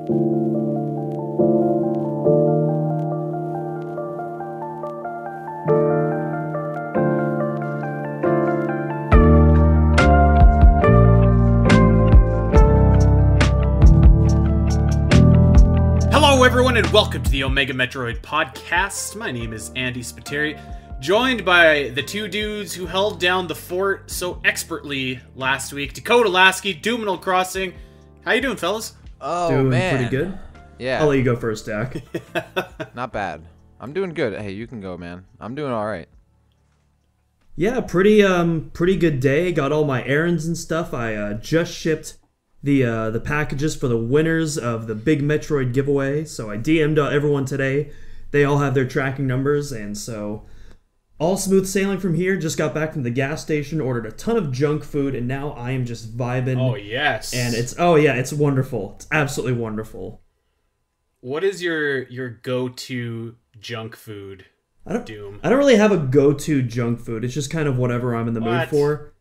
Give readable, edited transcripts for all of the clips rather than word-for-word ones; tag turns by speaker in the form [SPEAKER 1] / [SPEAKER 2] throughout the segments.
[SPEAKER 1] Everyone, and welcome to the Omega Metroid podcast. My name is Andy Spiteri, joined by the two dudes who held down the fort so expertly last week, Dakota Lasky, Doominal Crossing. How you doing, fellas?
[SPEAKER 2] Oh,
[SPEAKER 3] doing
[SPEAKER 2] man.
[SPEAKER 3] pretty good.
[SPEAKER 2] Yeah.
[SPEAKER 3] I'll let you go first, Dak.
[SPEAKER 2] Not bad. I'm doing good. Hey, you can go, man. I'm doing all right.
[SPEAKER 3] Yeah, pretty good day. Got all my errands and stuff. I just shipped the packages for the winners of the big Metroid giveaway. So I DM'd everyone today. They all have their tracking numbers, and so all smooth sailing from here. Just got back from the gas station, ordered a ton of junk food, and now I am just vibing.
[SPEAKER 1] Oh yes.
[SPEAKER 3] And it's wonderful. It's absolutely wonderful.
[SPEAKER 1] What is your go-to junk food?
[SPEAKER 3] I don't
[SPEAKER 1] Doom.
[SPEAKER 3] I don't really have a go-to junk food. It's just kind of whatever I'm in the mood for.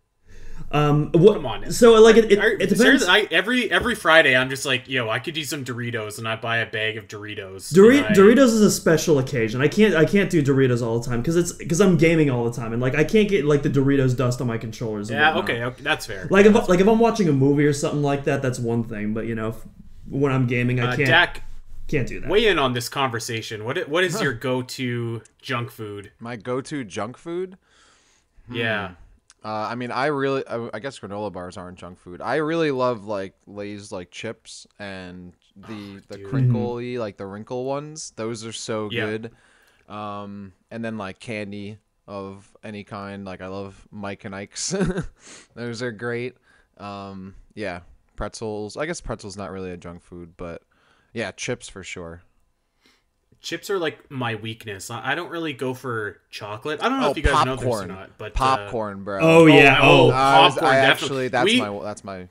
[SPEAKER 1] Come on.
[SPEAKER 3] So like it depends.
[SPEAKER 1] Seriously, every Friday I'm just like, yo, I could use some Doritos, and I buy a bag of Doritos.
[SPEAKER 3] Doritos is a special occasion. I can't do Doritos all the time because I'm gaming all the time, and like I can't get like the Doritos dust on my controllers. And
[SPEAKER 1] yeah,
[SPEAKER 3] whatnot.
[SPEAKER 1] okay, that's fair.
[SPEAKER 3] Like if I'm watching a movie or something like that, that's one thing. But you know, when I'm gaming, I can't do that.
[SPEAKER 1] Weigh in on this conversation. What is your go-to junk food?
[SPEAKER 2] My go-to junk food?
[SPEAKER 1] Yeah.
[SPEAKER 2] I mean, I guess granola bars aren't junk food. I really love like Lay's like chips and the crinkly like the wrinkle ones. Those are so good. And then like candy of any kind. Like I love Mike and Ike's. Those are great. Yeah, pretzels. I guess pretzels not really a junk food, but yeah, chips for sure.
[SPEAKER 1] Chips are like my weakness. I don't really go for chocolate. I don't know if you guys know this or not, but
[SPEAKER 2] popcorn, bro.
[SPEAKER 3] Oh yeah.
[SPEAKER 1] Popcorn.
[SPEAKER 2] Actually, that's my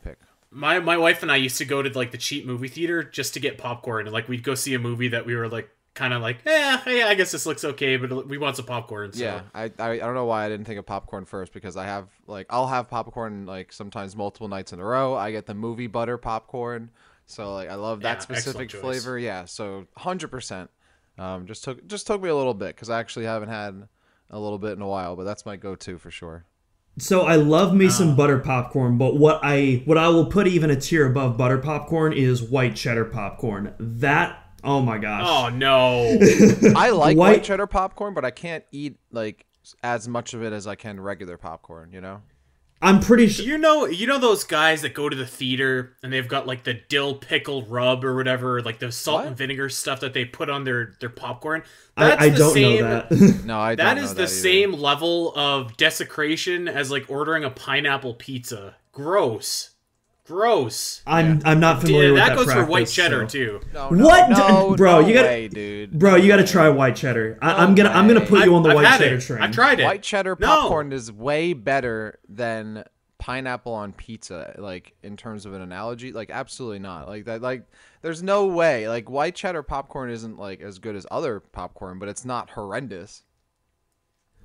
[SPEAKER 2] pick.
[SPEAKER 1] My wife and I used to go to like the cheap movie theater just to get popcorn, and like we'd go see a movie that we were like kind of like, hey, I guess this looks okay, but we want some popcorn. So.
[SPEAKER 2] Yeah, I don't know why I didn't think of popcorn first, because I'll have popcorn like sometimes multiple nights in a row. I get the movie butter popcorn. So like I love that specific flavor. Yeah, so 100%. Just took me a little bit because I actually haven't had a little bit in a while, but that's my go-to for sure.
[SPEAKER 3] So I love me some butter popcorn, but what I will put even a tier above butter popcorn is white cheddar popcorn. That, oh my gosh.
[SPEAKER 1] Oh no.
[SPEAKER 2] I like white cheddar popcorn, but I can't eat like as much of it as I can regular popcorn, you know?
[SPEAKER 3] I'm pretty sure.
[SPEAKER 1] You know those guys that go to the theater and they've got like the dill pickle rub or whatever, like the salt and vinegar stuff that they put on their popcorn. That's
[SPEAKER 3] I don't know that.
[SPEAKER 2] No, I don't know
[SPEAKER 1] that is the
[SPEAKER 2] either.
[SPEAKER 1] same level of desecration as like ordering a pineapple pizza. Gross.
[SPEAKER 3] I'm not familiar with that.
[SPEAKER 1] That goes
[SPEAKER 3] practice,
[SPEAKER 1] for white cheddar
[SPEAKER 3] so.
[SPEAKER 1] too.
[SPEAKER 3] What? Bro, you gotta,
[SPEAKER 2] way, dude.
[SPEAKER 3] Bro, you gotta try white cheddar. I'm gonna put you on the
[SPEAKER 1] I've
[SPEAKER 3] white
[SPEAKER 1] had
[SPEAKER 3] cheddar
[SPEAKER 1] it.
[SPEAKER 3] train.
[SPEAKER 1] I've tried it.
[SPEAKER 2] White cheddar popcorn is way better than pineapple on pizza, like in terms of an analogy. Like absolutely not. Like that. Like there's no way. Like white cheddar popcorn isn't like as good as other popcorn, but it's not horrendous.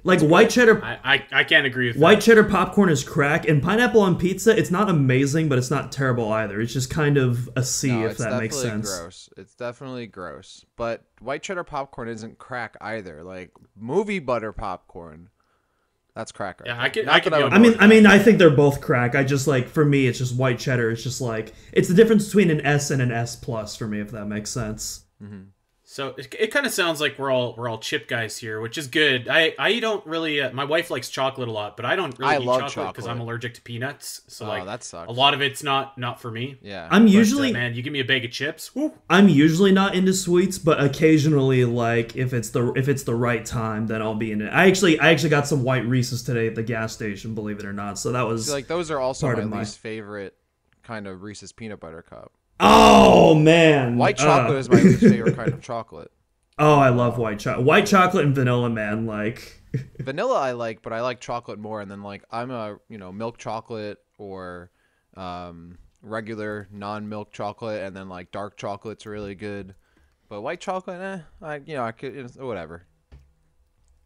[SPEAKER 3] Like white cheddar,
[SPEAKER 1] I can't agree with
[SPEAKER 3] white
[SPEAKER 1] that.
[SPEAKER 3] cheddar popcorn is crack, and pineapple on pizza. It's not amazing, but it's not terrible either. It's just kind of a C, if that makes sense.
[SPEAKER 2] Gross. It's definitely gross. But white cheddar popcorn isn't crack either. Like movie butter popcorn, that's crack. Right?
[SPEAKER 1] Yeah, I can.
[SPEAKER 3] I mean, I think they're both crack. I just like, for me, it's just white cheddar. It's just like, it's the difference between an S and an S plus for me, if that makes sense.
[SPEAKER 2] Mm-hmm.
[SPEAKER 1] So it kind of sounds like we're all chip guys here, which is good. I don't really. My wife likes chocolate a lot, but I don't really eat chocolate because I'm allergic to peanuts. So like
[SPEAKER 2] that sucks.
[SPEAKER 1] A lot of it's not for me.
[SPEAKER 2] Yeah,
[SPEAKER 3] I'm usually
[SPEAKER 1] man, you give me a bag of chips. Woo.
[SPEAKER 3] I'm usually not into sweets, but occasionally, like if it's the right time, then I'll be in it. I actually got some white Reese's today at the gas station, believe it or not. So that was
[SPEAKER 2] like those are also
[SPEAKER 3] part
[SPEAKER 2] my least favorite kind of Reese's peanut butter cup.
[SPEAKER 3] Oh man,
[SPEAKER 2] white chocolate is my least favorite kind of chocolate.
[SPEAKER 3] Oh, I love white chocolate. White chocolate and vanilla, man. Like
[SPEAKER 2] vanilla, I like, but I like chocolate more. And then like I'm a milk chocolate or regular non-milk chocolate, and then like dark chocolate's really good. But white chocolate, I could whatever.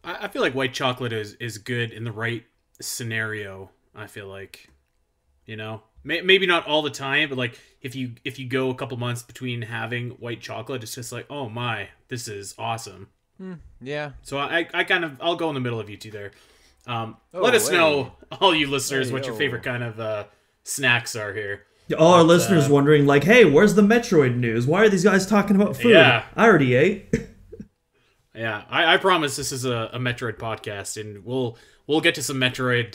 [SPEAKER 1] I feel like white chocolate is good in the right scenario. I feel like, maybe not all the time, but like if you go a couple months between having white chocolate, it's just like, oh my, this is awesome.
[SPEAKER 2] Yeah.
[SPEAKER 1] So I'll go in the middle of you two there. Let us know, all you listeners, what your favorite kind of snacks are here.
[SPEAKER 3] All our listeners wondering, like, hey, where's the Metroid news? Why are these guys talking about food?
[SPEAKER 1] Yeah.
[SPEAKER 3] I already ate.
[SPEAKER 1] Yeah, I promise this is a Metroid podcast, and we'll get to some Metroid,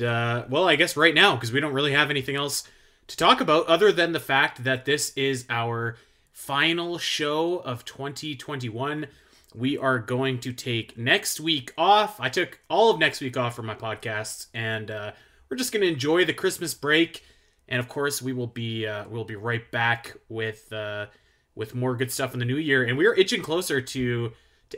[SPEAKER 1] well, I guess right now, because we don't really have anything else to talk about other than the fact that this is our final show of 2021. We are going to take next week off. I took all of next week off for my podcasts, and we're just going to enjoy the Christmas break. And of course, we'll be right back with more good stuff in the new year. And we are itching closer to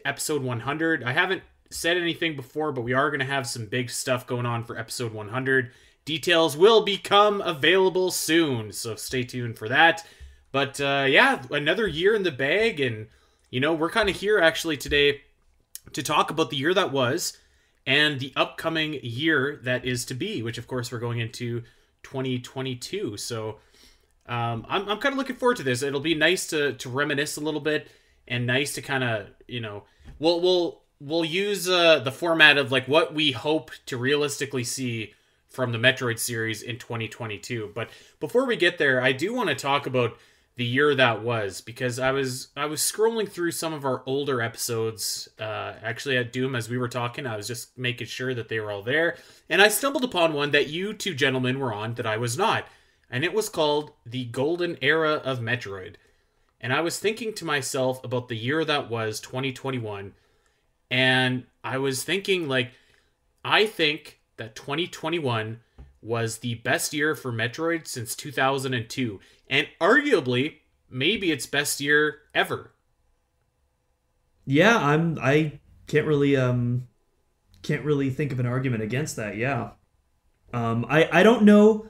[SPEAKER 1] episode 100. I haven't said anything before, but we are going to have some big stuff going on for episode 100. Details will become available soon, so stay tuned for that. But yeah, another year in the bag, and we're kind of here actually today to talk about the year that was and the upcoming year that is to be, which of course we're going into 2022. So I'm kind of looking forward to this. It'll be nice to reminisce a little bit, and nice to kind of we'll use the format of like what we hope to realistically see from the Metroid series in 2022. But before we get there, I do want to talk about the year that was, because I was scrolling through some of our older episodes actually at Doom as we were talking. I was just making sure that they were all there, and I stumbled upon one that you two gentlemen were on that I was not, and it was called The Golden Era of Metroid. And I was thinking to myself about the year that was 2021, and I was thinking, like, I think that 2021 was the best year for Metroid since 2002, and arguably maybe its best year ever.
[SPEAKER 3] Yeah, I can't really think of an argument against that. Yeah. I don't know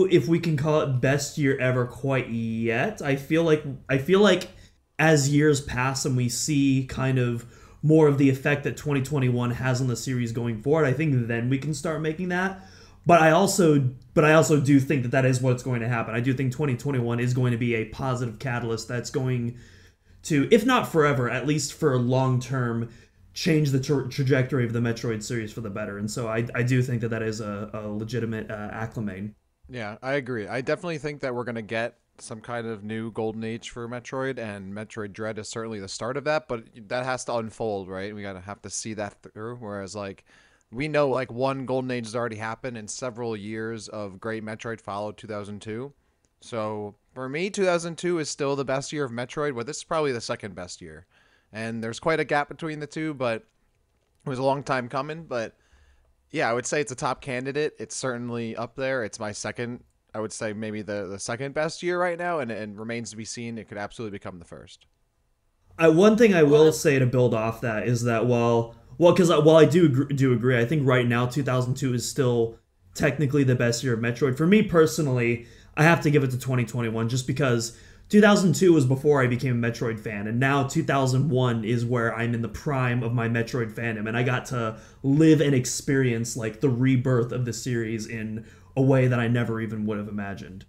[SPEAKER 3] if we can call it best year ever quite yet. I feel like as years pass and we see kind of more of the effect that 2021 has on the series going forward, I think then we can start making that. But I also do think that is what's going to happen. I do think 2021 is going to be a positive catalyst that's going to, if not forever, at least for long term, change the trajectory of the Metroid series for the better. And so I do think that is a legitimate acclamation.
[SPEAKER 2] Yeah, I agree. I definitely think that we're going to get some kind of new golden age for Metroid, and Metroid Dread is certainly the start of that, but that has to unfold, right? We have to see that through. Whereas, like, we know, like, one golden age has already happened, and several years of great Metroid followed 2002. So for me, 2002 is still the best year of Metroid, but this is probably the second best year. And there's quite a gap between the two, but it was a long time coming. But yeah, I would say it's a top candidate. It's certainly up there. It's my second, I would say maybe the second best year right now, and remains to be seen. It could absolutely become the first.
[SPEAKER 3] One thing I will say to build off that is that while I do agree, I think right now 2002 is still technically the best year of Metroid. For me personally, I have to give it to 2021 just because 2002 was before I became a Metroid fan, and now 2001 is where I'm in the prime of my Metroid fandom, and I got to live and experience like the rebirth of the series in a way that I never even would have imagined.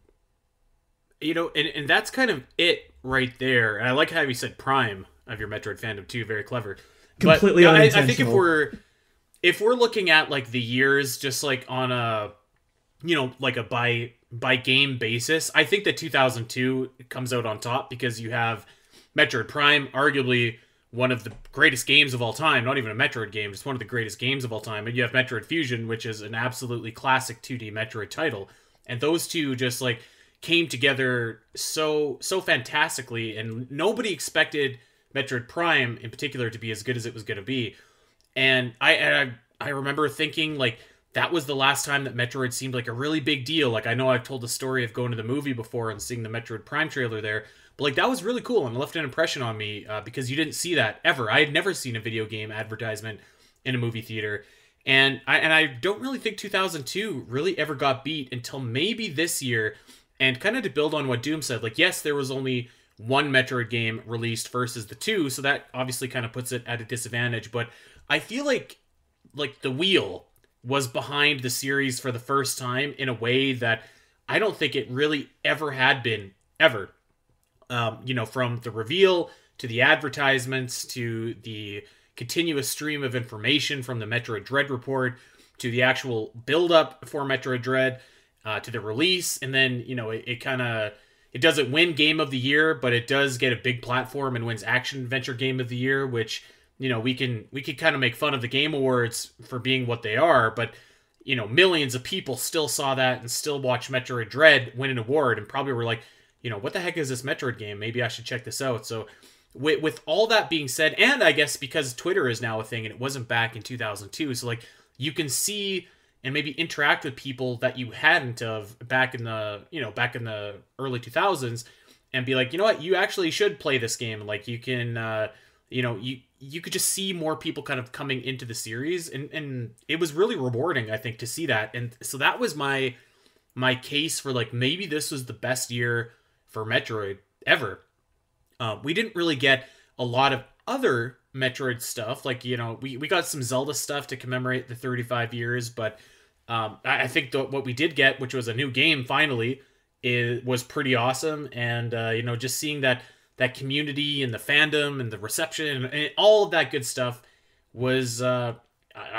[SPEAKER 1] And that's kind of it right there. And I like how you said prime of your Metroid fandom too. Very clever.
[SPEAKER 3] Completely unintentional.
[SPEAKER 1] I think if we're looking at like the years just like on a like a by game basis, I think that 2002 comes out on top because you have Metroid Prime, arguably one of the greatest games of all time. Not even a Metroid game, just one of the greatest games of all time. And you have Metroid Fusion, which is an absolutely classic 2D Metroid title. And those two just like came together so fantastically, and nobody expected Metroid Prime in particular to be as good as it was going to be. And I remember thinking like that was the last time that Metroid seemed like a really big deal. Like, I know I've told the story of going to the movie before and seeing the Metroid Prime trailer there, but like that was really cool and left an impression on me because you didn't see that ever. I had never seen a video game advertisement in a movie theater, and I don't really think 2002 really ever got beat until maybe this year. And kind of to build on what Doom said, like, yes, there was only one Metroid game released versus the two, so that obviously kind of puts it at a disadvantage. But I feel like the wheel was behind the series for the first time in a way that I don't think it really ever had been, ever. From the reveal to the advertisements to the continuous stream of information from the Metroid Dread report to the actual build-up for Metroid Dread to the release, and then it doesn't win Game of the Year, but it does get a big platform and wins Action Adventure Game of the Year, which we could kind of make fun of the Game Awards for being what they are, but millions of people still saw that and still watched Metroid Dread win an award and probably were like, what the heck is this Metroid game? Maybe I should check this out. So with all that being said, and I guess because Twitter is now a thing and it wasn't back in 2002, so like you can see and maybe interact with people that you hadn't of back in the early 2000s and be like, you know what, you actually should play this game. Like you can, you could just see more people kind of coming into the series, and it was really rewarding, I think, to see that. And so that was my case for like, maybe this was the best year for Metroid ever. We didn't really get a lot of other Metroid stuff. Like, we got some Zelda stuff to commemorate the 35 years, but I think what we did get, which was a new game finally, was pretty awesome. And, just seeing that community and the fandom and the reception and all of that good stuff was, I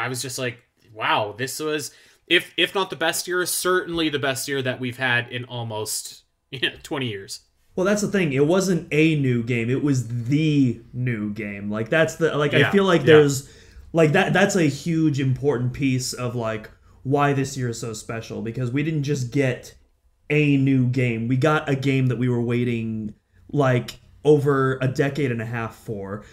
[SPEAKER 1] was just like, wow, this was, if not the best year, certainly the best year that we've had in almost 20 years.
[SPEAKER 3] Well, that's the thing. It wasn't a new game. It was the new game. Like, that's the, like,
[SPEAKER 1] Yeah,
[SPEAKER 3] I feel like there's, like, that's a huge important piece of, like, why this year is so special. Because we didn't just get a new game. We got a game that we were waiting, like, over a decade and a half for.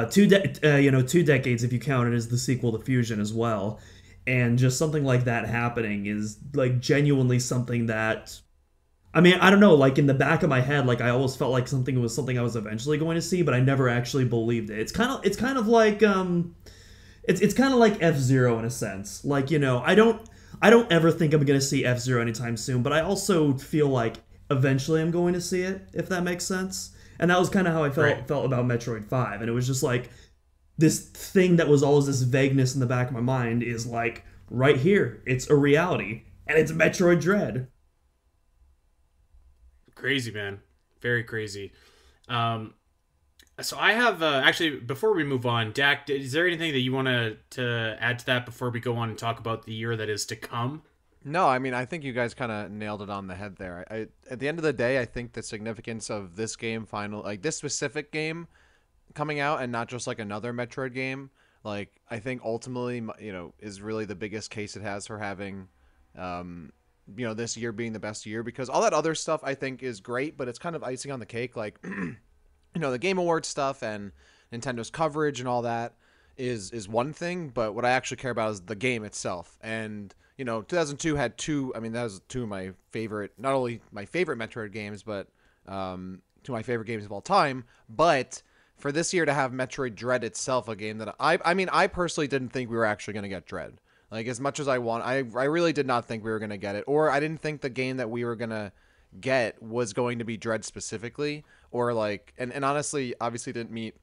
[SPEAKER 3] 2 decades if you count it as the sequel to Fusion as well. And just something like that happening is, like, genuinely something that... I mean, I don't know, like, in the back of my head, like, I always felt like something was something I was eventually going to see, but I never actually believed it. It's kind of like, it's kind of like F-Zero in a sense. Like, I don't ever think I'm going to see F-Zero anytime soon, but I also feel like eventually I'm going to see it, if that makes sense. And that was kind of how I felt about Metroid 5, and it was just like, this thing that was always this vagueness in the back of my mind is, like, right here. It's a reality, and it's Metroid Dread.
[SPEAKER 1] Crazy, man. Very crazy. So I have, actually, before we move on, Dak, is there anything that you want to add to that before we go on and talk about the year that is to come?
[SPEAKER 2] No, I mean, I think you guys kind of nailed it on the head there. At the end of the day, I think the significance of this game this specific game coming out and not just like another Metroid game, like, I think ultimately, is really the biggest case it has for having, this year being the best year, because all that other stuff I think is great, but it's kind of icing on the cake. Like, the Game Awards stuff and Nintendo's coverage and all that is one thing, but what I actually care about is the game itself. And 2002 had that was two of my favorite, not only my favorite Metroid games, but two of my favorite games of all time. But for this year to have Metroid Dread itself, a game that I personally didn't think we were actually going to get Dread. Like, as much as I really did not think we were going to get it, or I didn't think the game that we were going to get was going to be Dread specifically, or like, and honestly, obviously didn't meet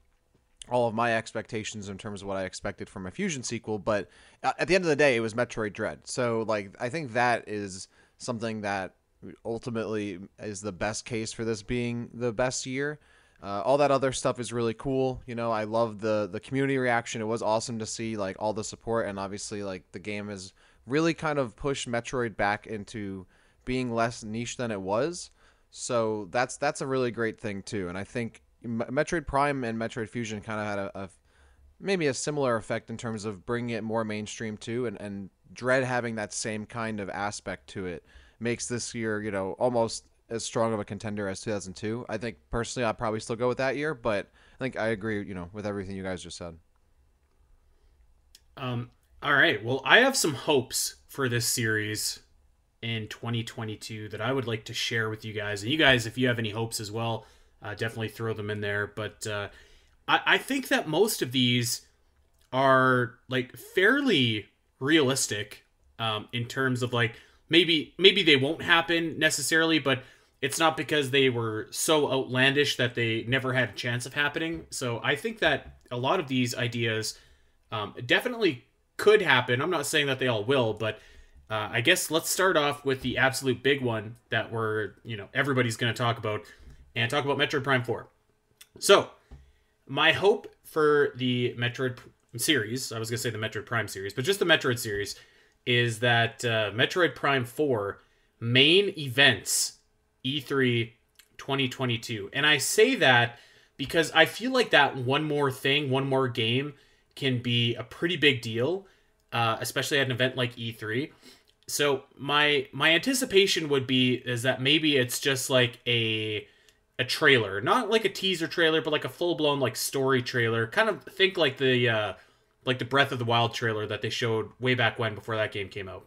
[SPEAKER 2] all of my expectations in terms of what I expected from a Fusion sequel, but at the end of the day, it was Metroid Dread. So, like, I think that is something that ultimately is the best case for this being the best year. All that other stuff is really cool. I love the community reaction. It was awesome to see, like, all the support, and obviously, like, the game has really kind of pushed Metroid back into being less niche than it was. So that's a really great thing too. And I think Metroid Prime and Metroid Fusion kind of had maybe a similar effect in terms of bringing it more mainstream too, and Dread having that same kind of aspect to it makes this year, almost as strong of a contender as 2002. I think personally I'd probably still go with that year, but I think I agree, with everything you guys just said.
[SPEAKER 1] All right. Well, I have some hopes for this series in 2022 that I would like to share with you guys. And you guys, if you have any hopes as well, definitely throw them in there. But I think that most of these are, like, fairly realistic in terms of, like, maybe they won't happen necessarily, but it's not because they were so outlandish that they never had a chance of happening. So I think that a lot of these ideas definitely could happen. I'm not saying that they all will, but I guess let's start off with the absolute big one that everybody's going to talk about, and talk about Metroid Prime 4. So, my hope for the Metroid series, I was going to say the Metroid Prime series, but just the Metroid series, is that Metroid Prime 4 main events E3 2022. And I say that because I feel like that one more game can be a pretty big deal, especially at an event like E3. So my anticipation would be is that maybe it's just like a trailer, not like a teaser trailer, but like a full blown like story trailer. Kind of think like the Breath of the Wild trailer that they showed way back when before that game came out.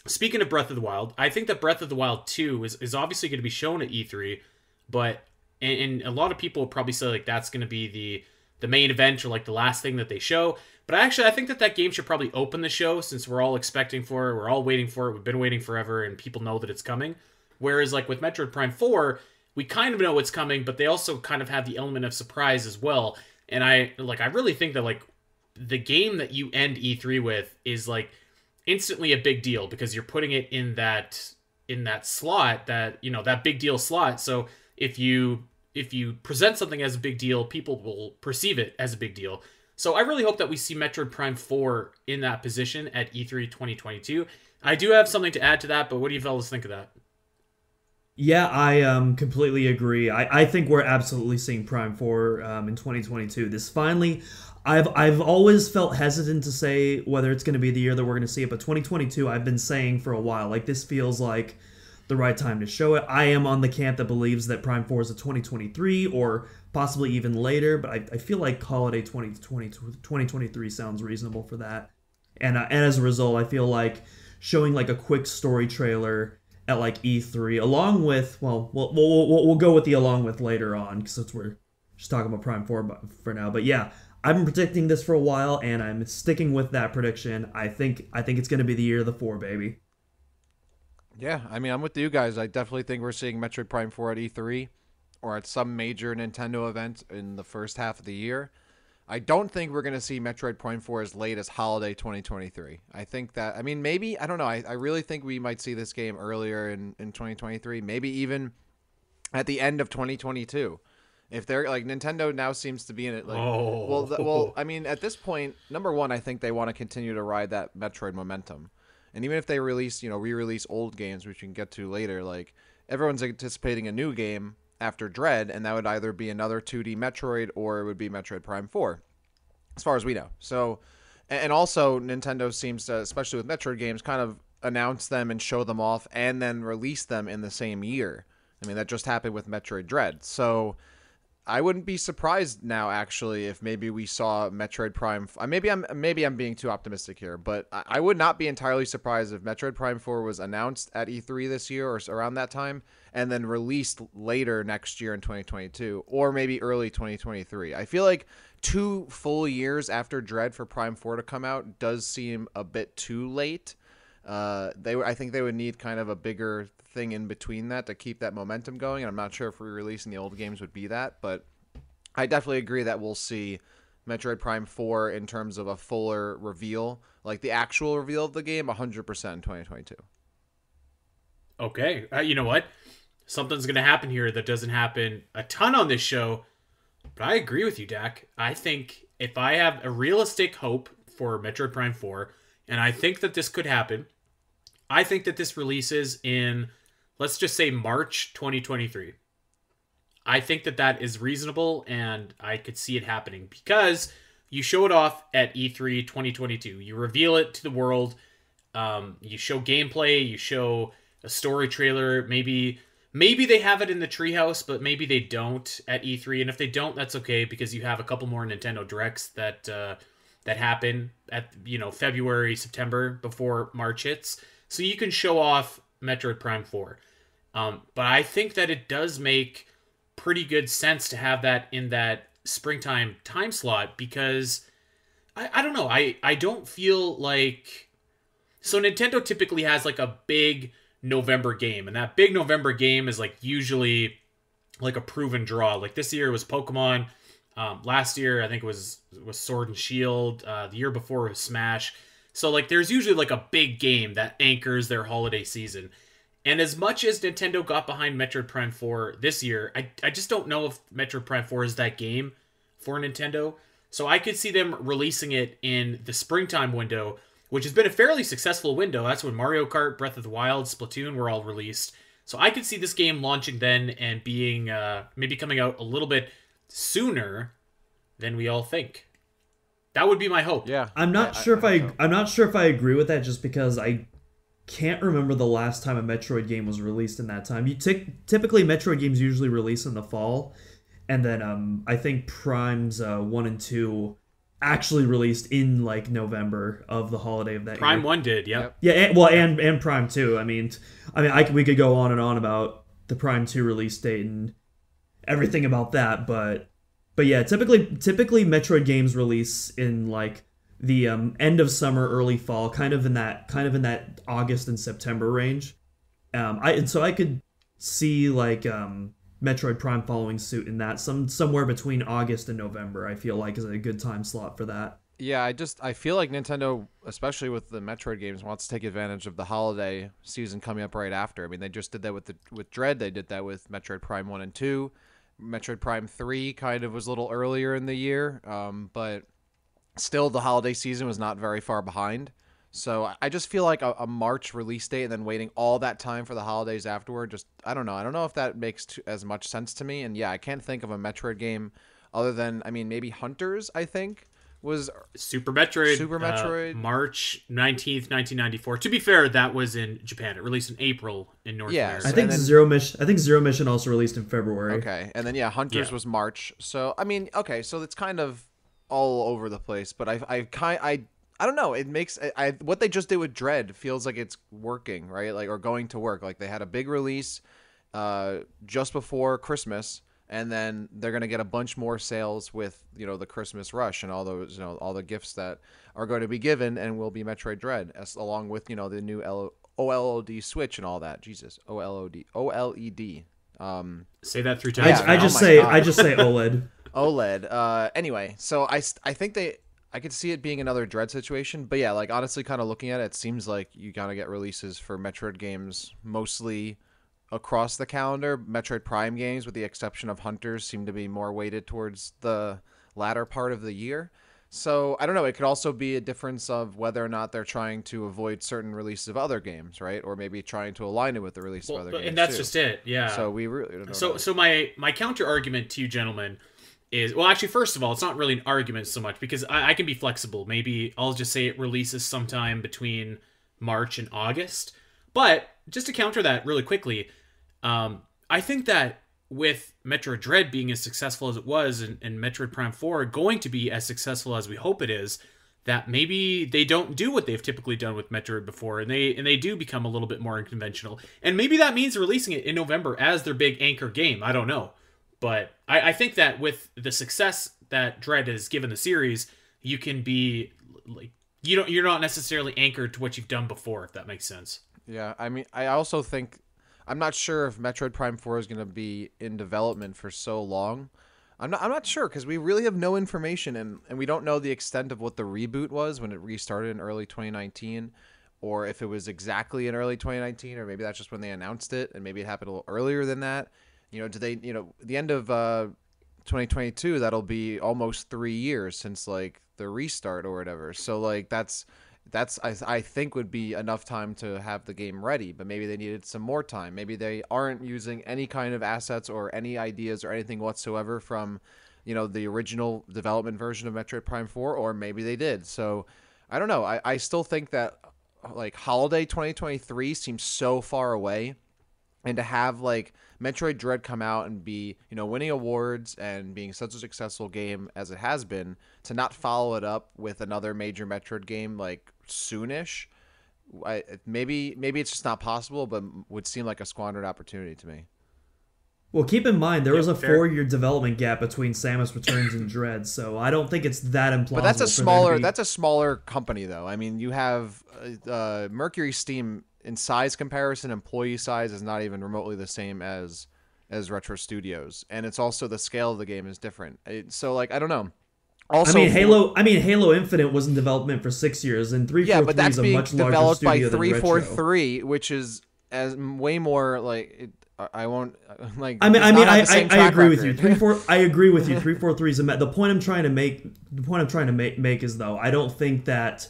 [SPEAKER 1] Speaking of Breath of the Wild, I think that Breath of the Wild 2 is obviously going to be shown at E3, but and a lot of people will probably say like that's going to be the main event or like the last thing that they show. But I think that game should probably open the show, since we're all expecting for it, we're all waiting for it, we've been waiting forever, and people know that it's coming. Whereas like with Metroid Prime 4, we kind of know what's coming, but they also kind of have the element of surprise as well. And I really think that like the game that you end E3 with is like instantly a big deal, because you're putting it in that slot, that big deal slot. So if you present something as a big deal, people will perceive it as a big deal. So I really hope that we see Metroid Prime 4 in that position at E3 2022. I do have something to add to that, but what do you fellas think of that?
[SPEAKER 3] Yeah, I completely agree. I think we're absolutely seeing Prime 4 in 2022. This finally, I've always felt hesitant to say whether it's going to be the year that we're going to see it, but 2022 I've been saying for a while, like this feels like the right time to show it. I am on the camp that believes that Prime 4 is a 2023 or possibly even later, but I feel like holiday 2023 sounds reasonable for that. And as a result, I feel like showing like a quick story trailer at like E3, along with, well, we'll go with the along with later on, because we're just talking about Prime 4 for now. But yeah, I've been predicting this for a while, and I'm sticking with that prediction. I think it's going to be the year of the 4, baby.
[SPEAKER 2] Yeah, I mean, I'm with you guys. I definitely think we're seeing Metroid Prime 4 at E3 or at some major Nintendo event in the first half of the year. I don't think we're going to see Metroid Prime 4 as late as holiday 2023. I think that, I mean, maybe, I don't know. I really think we might see this game earlier in 2023, maybe even at the end of 2022. If they're like, Nintendo now seems to be in it. Like, well, I mean, at this point, number one, I think they want to continue to ride that Metroid momentum. And even if they re-release old games, which we can get to later, like everyone's anticipating a new game after Dread, and that would either be another 2D Metroid or it would be Metroid Prime 4, as far as we know. So, and also Nintendo seems to, especially with Metroid games, kind of announce them and show them off and then release them in the same year. I mean, that just happened with Metroid Dread. So I wouldn't be surprised now, actually, if maybe we saw Metroid Prime. Maybe I'm being too optimistic here, but I would not be entirely surprised if Metroid Prime 4 was announced at E3 this year or around that time, and then released later next year in 2022, or maybe early 2023. I feel like 2 full years after Dread for Prime 4 to come out does seem a bit too late. I think they would need kind of a bigger thing in between that to keep that momentum going, and I'm not sure if re-releasing the old games would be that, but I definitely agree that we'll see Metroid Prime 4 in terms of a fuller reveal, like the actual reveal of the game, 100% in 2022.
[SPEAKER 1] Okay, you know what? Something's going to happen here that doesn't happen a ton on this show, but I agree with you, Dak. I think if I have a realistic hope for Metroid Prime 4, and I think that this could happen, I think that this releases in, let's just say, March 2023. I think that is reasonable, and I could see it happening because you show it off at E3 2022. You reveal it to the world. You show gameplay. You show a story trailer. Maybe they have it in the treehouse, but maybe they don't at E3. And if they don't, that's okay, because you have a couple more Nintendo Directs that happen at February, September before March hits. So you can show off Metroid Prime 4. But I think that it does make pretty good sense to have that in that springtime time slot, because I don't know. I don't feel like... So Nintendo typically has like a big November game, and that big November game is like usually like a proven draw. Like this year it was Pokemon. Last year I think it was Sword and Shield. The year before it was Smash. So like there's usually like a big game that anchors their holiday season. And as much as Nintendo got behind Metroid Prime 4 this year, I just don't know if Metroid Prime 4 is that game for Nintendo. So I could see them releasing it in the springtime window, which has been a fairly successful window. That's when Mario Kart, Breath of the Wild, Splatoon were all released. So I could see this game launching then and being maybe coming out a little bit sooner than we all think. That would be my hope.
[SPEAKER 2] Yeah.
[SPEAKER 3] I'm not sure if I agree with that, just because I can't remember the last time a Metroid game was released in that time. Typically Metroid games usually release in the fall, and then I think Prime's 1 and 2 actually released in like November of the holiday of that
[SPEAKER 1] Prime
[SPEAKER 3] year.
[SPEAKER 1] 1 did, yep.
[SPEAKER 3] Yeah, and Prime 2. I mean, we could go on and on about the Prime 2 release date and everything about that, but yeah, typically Metroid games release in like the end of summer, early fall, kind of in that August and September range. So I could see like Metroid Prime following suit in that somewhere between August and November. I feel like is a good time slot for that.
[SPEAKER 2] Yeah, I feel like Nintendo, especially with the Metroid games, wants to take advantage of the holiday season coming up right after. I mean, they just did that with Dread. They did that with Metroid Prime 1 and 2. Metroid Prime 3 kind of was a little earlier in the year, but still the holiday season was not very far behind. So I just feel like a March release date and then waiting all that time for the holidays afterward, just, I don't know. I don't know if that makes as much sense to me. And yeah, I can't think of a Metroid game other than, I mean, maybe Hunters, I think, was
[SPEAKER 1] Super Metroid. March 19th, 1994. To be fair, that was in Japan. It released in April in North America.
[SPEAKER 3] I think Zero Mission also released in February.
[SPEAKER 2] Okay. And then Hunters was March. So I mean, okay, so it's kind of all over the place, but I don't know. It makes what they just did with Dread feels like it's working, right? Like, or going to work. Like, they had a big release just before Christmas, and then they're gonna get a bunch more sales with the Christmas rush and all those all the gifts that are going to be given, and will be Metroid Dread, along with the new OLED Switch and all that. Jesus, OLED.
[SPEAKER 1] Say that 3 times.
[SPEAKER 3] I just say OLED.
[SPEAKER 2] OLED. Anyway, so I think I could see it being another Dread situation, but yeah, like honestly, kind of looking at it, it seems like you gotta get releases for Metroid games mostly across the calendar. Metroid Prime games, with the exception of Hunters, seem to be more weighted towards the latter part of the year. So I don't know. It could also be a difference of whether or not they're trying to avoid certain releases of other games, right? Or maybe trying to align it with the release of other games.
[SPEAKER 1] And that's
[SPEAKER 2] too.
[SPEAKER 1] just it. Yeah.
[SPEAKER 2] So we really don't know.
[SPEAKER 1] So my counter argument to you gentlemen is, well, actually, first of all, it's not really an argument so much, because I can be flexible. Maybe I'll just say it releases sometime between March and August. But just to counter that really quickly, I think that with Metroid Dread being as successful as it was, and Metroid Prime 4 going to be as successful as we hope it is, that maybe they don't do what they've typically done with Metroid before, and they do become a little bit more unconventional. And maybe that means releasing it in November as their big anchor game. I don't know. But I think that with the success that Dread has given the series, you can be like, you're not necessarily anchored to what you've done before, if that makes sense.
[SPEAKER 2] Yeah, I mean, I also think, I'm not sure if Metroid Prime 4 is going to be in development for so long. I'm not sure, because we really have no information, and we don't know the extent of what the reboot was when it restarted in early 2019, or if it was exactly in early 2019, or maybe that's just when they announced it, and maybe it happened a little earlier than that. The end of 2022, that'll be almost 3 years since like the restart or whatever. So like that's I think would be enough time to have the game ready, but maybe they needed some more time. Maybe they aren't using any kind of assets or any ideas or anything whatsoever from the original development version of Metroid Prime 4, or maybe they did. So I don't know. I still think that like holiday 2023 seems so far away, and to have like Metroid Dread come out and be, winning awards and being such a successful game as it has been, to not follow it up with another major Metroid game like soonish, maybe it's just not possible, but would seem like a squandered opportunity to me.
[SPEAKER 3] Well, keep in mind, there was a 4-year development gap between Samus Returns and Dread, so I don't think it's that implausible.
[SPEAKER 2] But that's a smaller company, though. I mean, you have Mercury Steam. In size comparison, employee size is not even remotely the same as Retro Studios, and it's also the scale of the game is different. So like, I don't know. Also,
[SPEAKER 3] Halo Infinite was in development for 6 years, and 343 is a much larger
[SPEAKER 2] developed by
[SPEAKER 3] studio than Retro.
[SPEAKER 2] 343, which is as way more like. I won't like.
[SPEAKER 3] I agree with you. I agree with you. 343 is the point I'm trying to make. The point I'm trying to make is though I don't think that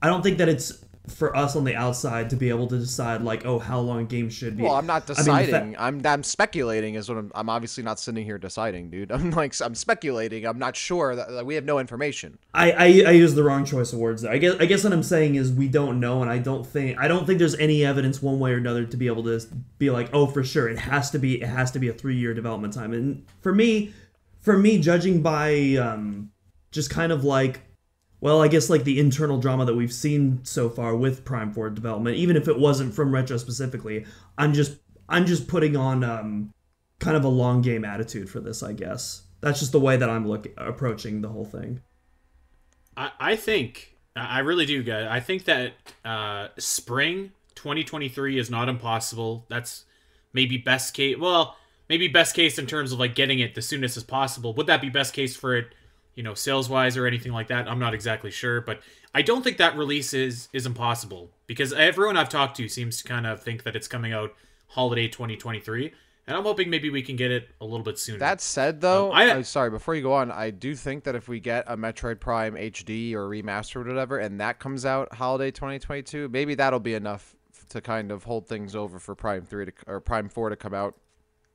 [SPEAKER 3] it's for us on the outside to be able to decide like, oh, how long a game should be.
[SPEAKER 2] Well, I'm not deciding. I'm speculating is what I'm obviously not sitting here deciding, dude. I'm speculating. I'm not sure that we have no information.
[SPEAKER 3] I used the wrong choice of words there. I guess what I'm saying is we don't know, and I don't think there's any evidence one way or another to be able to be like, oh, for sure it has to be a 3-year development time. And for me, judging by just kind of like, well, I guess like the internal drama that we've seen so far with Prime 4 development, even if it wasn't from Retro specifically, I'm just putting on kind of a long game attitude for this, I guess. That's just the way that I'm approaching the whole thing.
[SPEAKER 1] I think, I really do, guys. I think that spring 2023 is not impossible. That's maybe best case. Well, maybe best case in terms of like getting it the soonest as possible. Would that be best case for it, sales-wise or anything like that? I'm not exactly sure, but I don't think that release is impossible, because everyone I've talked to seems to kind of think that it's coming out holiday 2023, and I'm hoping maybe we can get it a little bit sooner.
[SPEAKER 2] That said, though, sorry, before you go on, I do think that if we get a Metroid Prime HD or remastered or whatever, and that comes out holiday 2022, maybe that'll be enough to kind of hold things over for Prime 4 to come out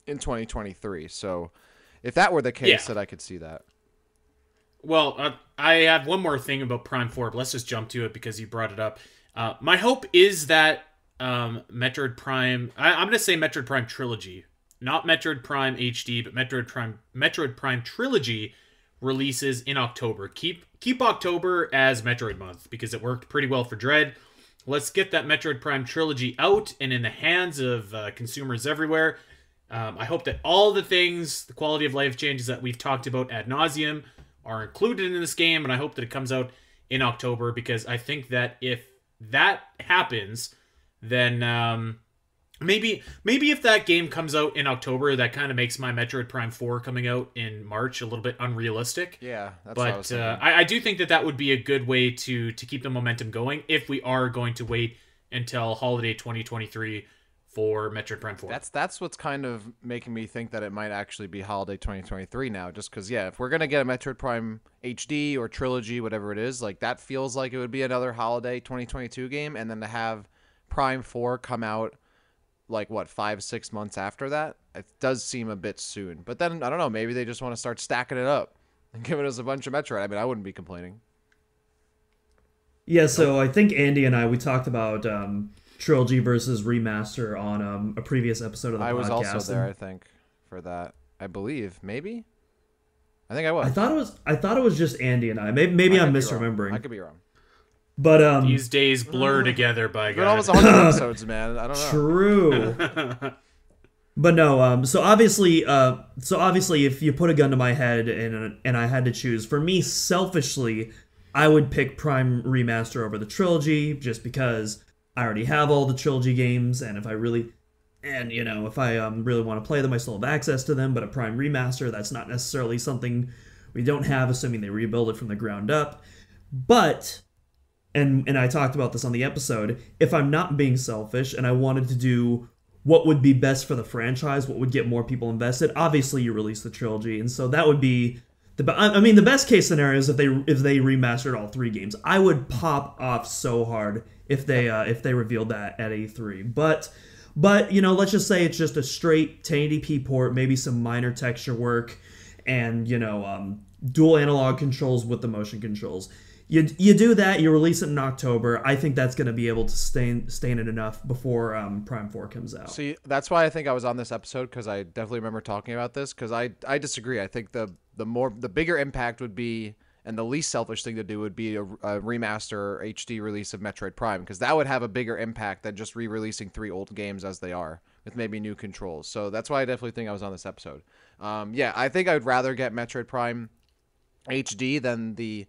[SPEAKER 2] in 2023. So if that were the case, then I could see that.
[SPEAKER 1] Well, I have one more thing about Prime 4, but let's just jump to it because you brought it up. My hope is that Metroid Prime... I'm going to say Metroid Prime Trilogy. Not Metroid Prime HD, but Metroid Prime Trilogy releases in October. Keep October as Metroid month, because it worked pretty well for Dread. Let's get that Metroid Prime Trilogy out and in the hands of consumers everywhere. I hope that all the things, the quality of life changes that we've talked about ad nauseum, are included in this game, and I hope that it comes out in October, because I think that if that happens, then maybe if that game comes out in October, that kind of makes my Metroid Prime 4 coming out in March a little bit unrealistic.
[SPEAKER 2] Yeah, that's
[SPEAKER 1] what
[SPEAKER 2] I was thinking.
[SPEAKER 1] I do think that would be a good way to keep the momentum going if we are going to wait until holiday 2023 for Metroid Prime 4.
[SPEAKER 2] That's what's kind of making me think that it might actually be holiday 2023 now, just because, if we're going to get a Metroid Prime HD or Trilogy, whatever it is, like that feels like it would be another holiday 2022 game, and then to have Prime 4 come out like, 5-6 months after that, it does seem a bit soon. But then, I don't know, maybe they just want to start stacking it up and giving us a bunch of Metroid. I mean, I wouldn't be complaining.
[SPEAKER 3] Yeah, so I think Andy and we talked about... Trilogy versus remaster on a previous episode of the podcast.
[SPEAKER 2] I was also there, I think, for that. I believe, maybe. I think I was.
[SPEAKER 3] I thought it was just Andy and I. Maybe I'm misremembering.
[SPEAKER 2] I could be wrong.
[SPEAKER 3] But
[SPEAKER 1] these days blur together by God.
[SPEAKER 2] It's been almost 100 episodes, man. I don't know.
[SPEAKER 3] True. But no. So obviously, if you put a gun to my head and I had to choose, for me, selfishly, I would pick Prime Remaster over the Trilogy, just because I already have all the Trilogy games, and if I really want to play them, I still have access to them. But a Prime Remaster, that's not necessarily something we don't have, assuming they rebuild it from the ground up. But, and I talked about this on the episode, if I'm not being selfish and I wanted to do what would be best for the franchise, what would get more people invested, obviously you release the Trilogy, and so that would be the best case scenario is if they remastered all 3 games. I would pop off so hard if they revealed that at E3. But let's just say it's just a straight 1080p port, maybe some minor texture work, and dual analog controls with the motion controls. You do that, you release it in October. I think that's going to be able to stain it enough before Prime 4 comes out.
[SPEAKER 2] See, that's why I think I was on this episode, because I definitely remember talking about this, because I disagree. I think the bigger impact would be, and the least selfish thing to do would be a remaster or HD release of Metroid Prime, because that would have a bigger impact than just re-releasing 3 old games as they are, with maybe new controls. So that's why I definitely think I was on this episode. I think I would rather get Metroid Prime HD than the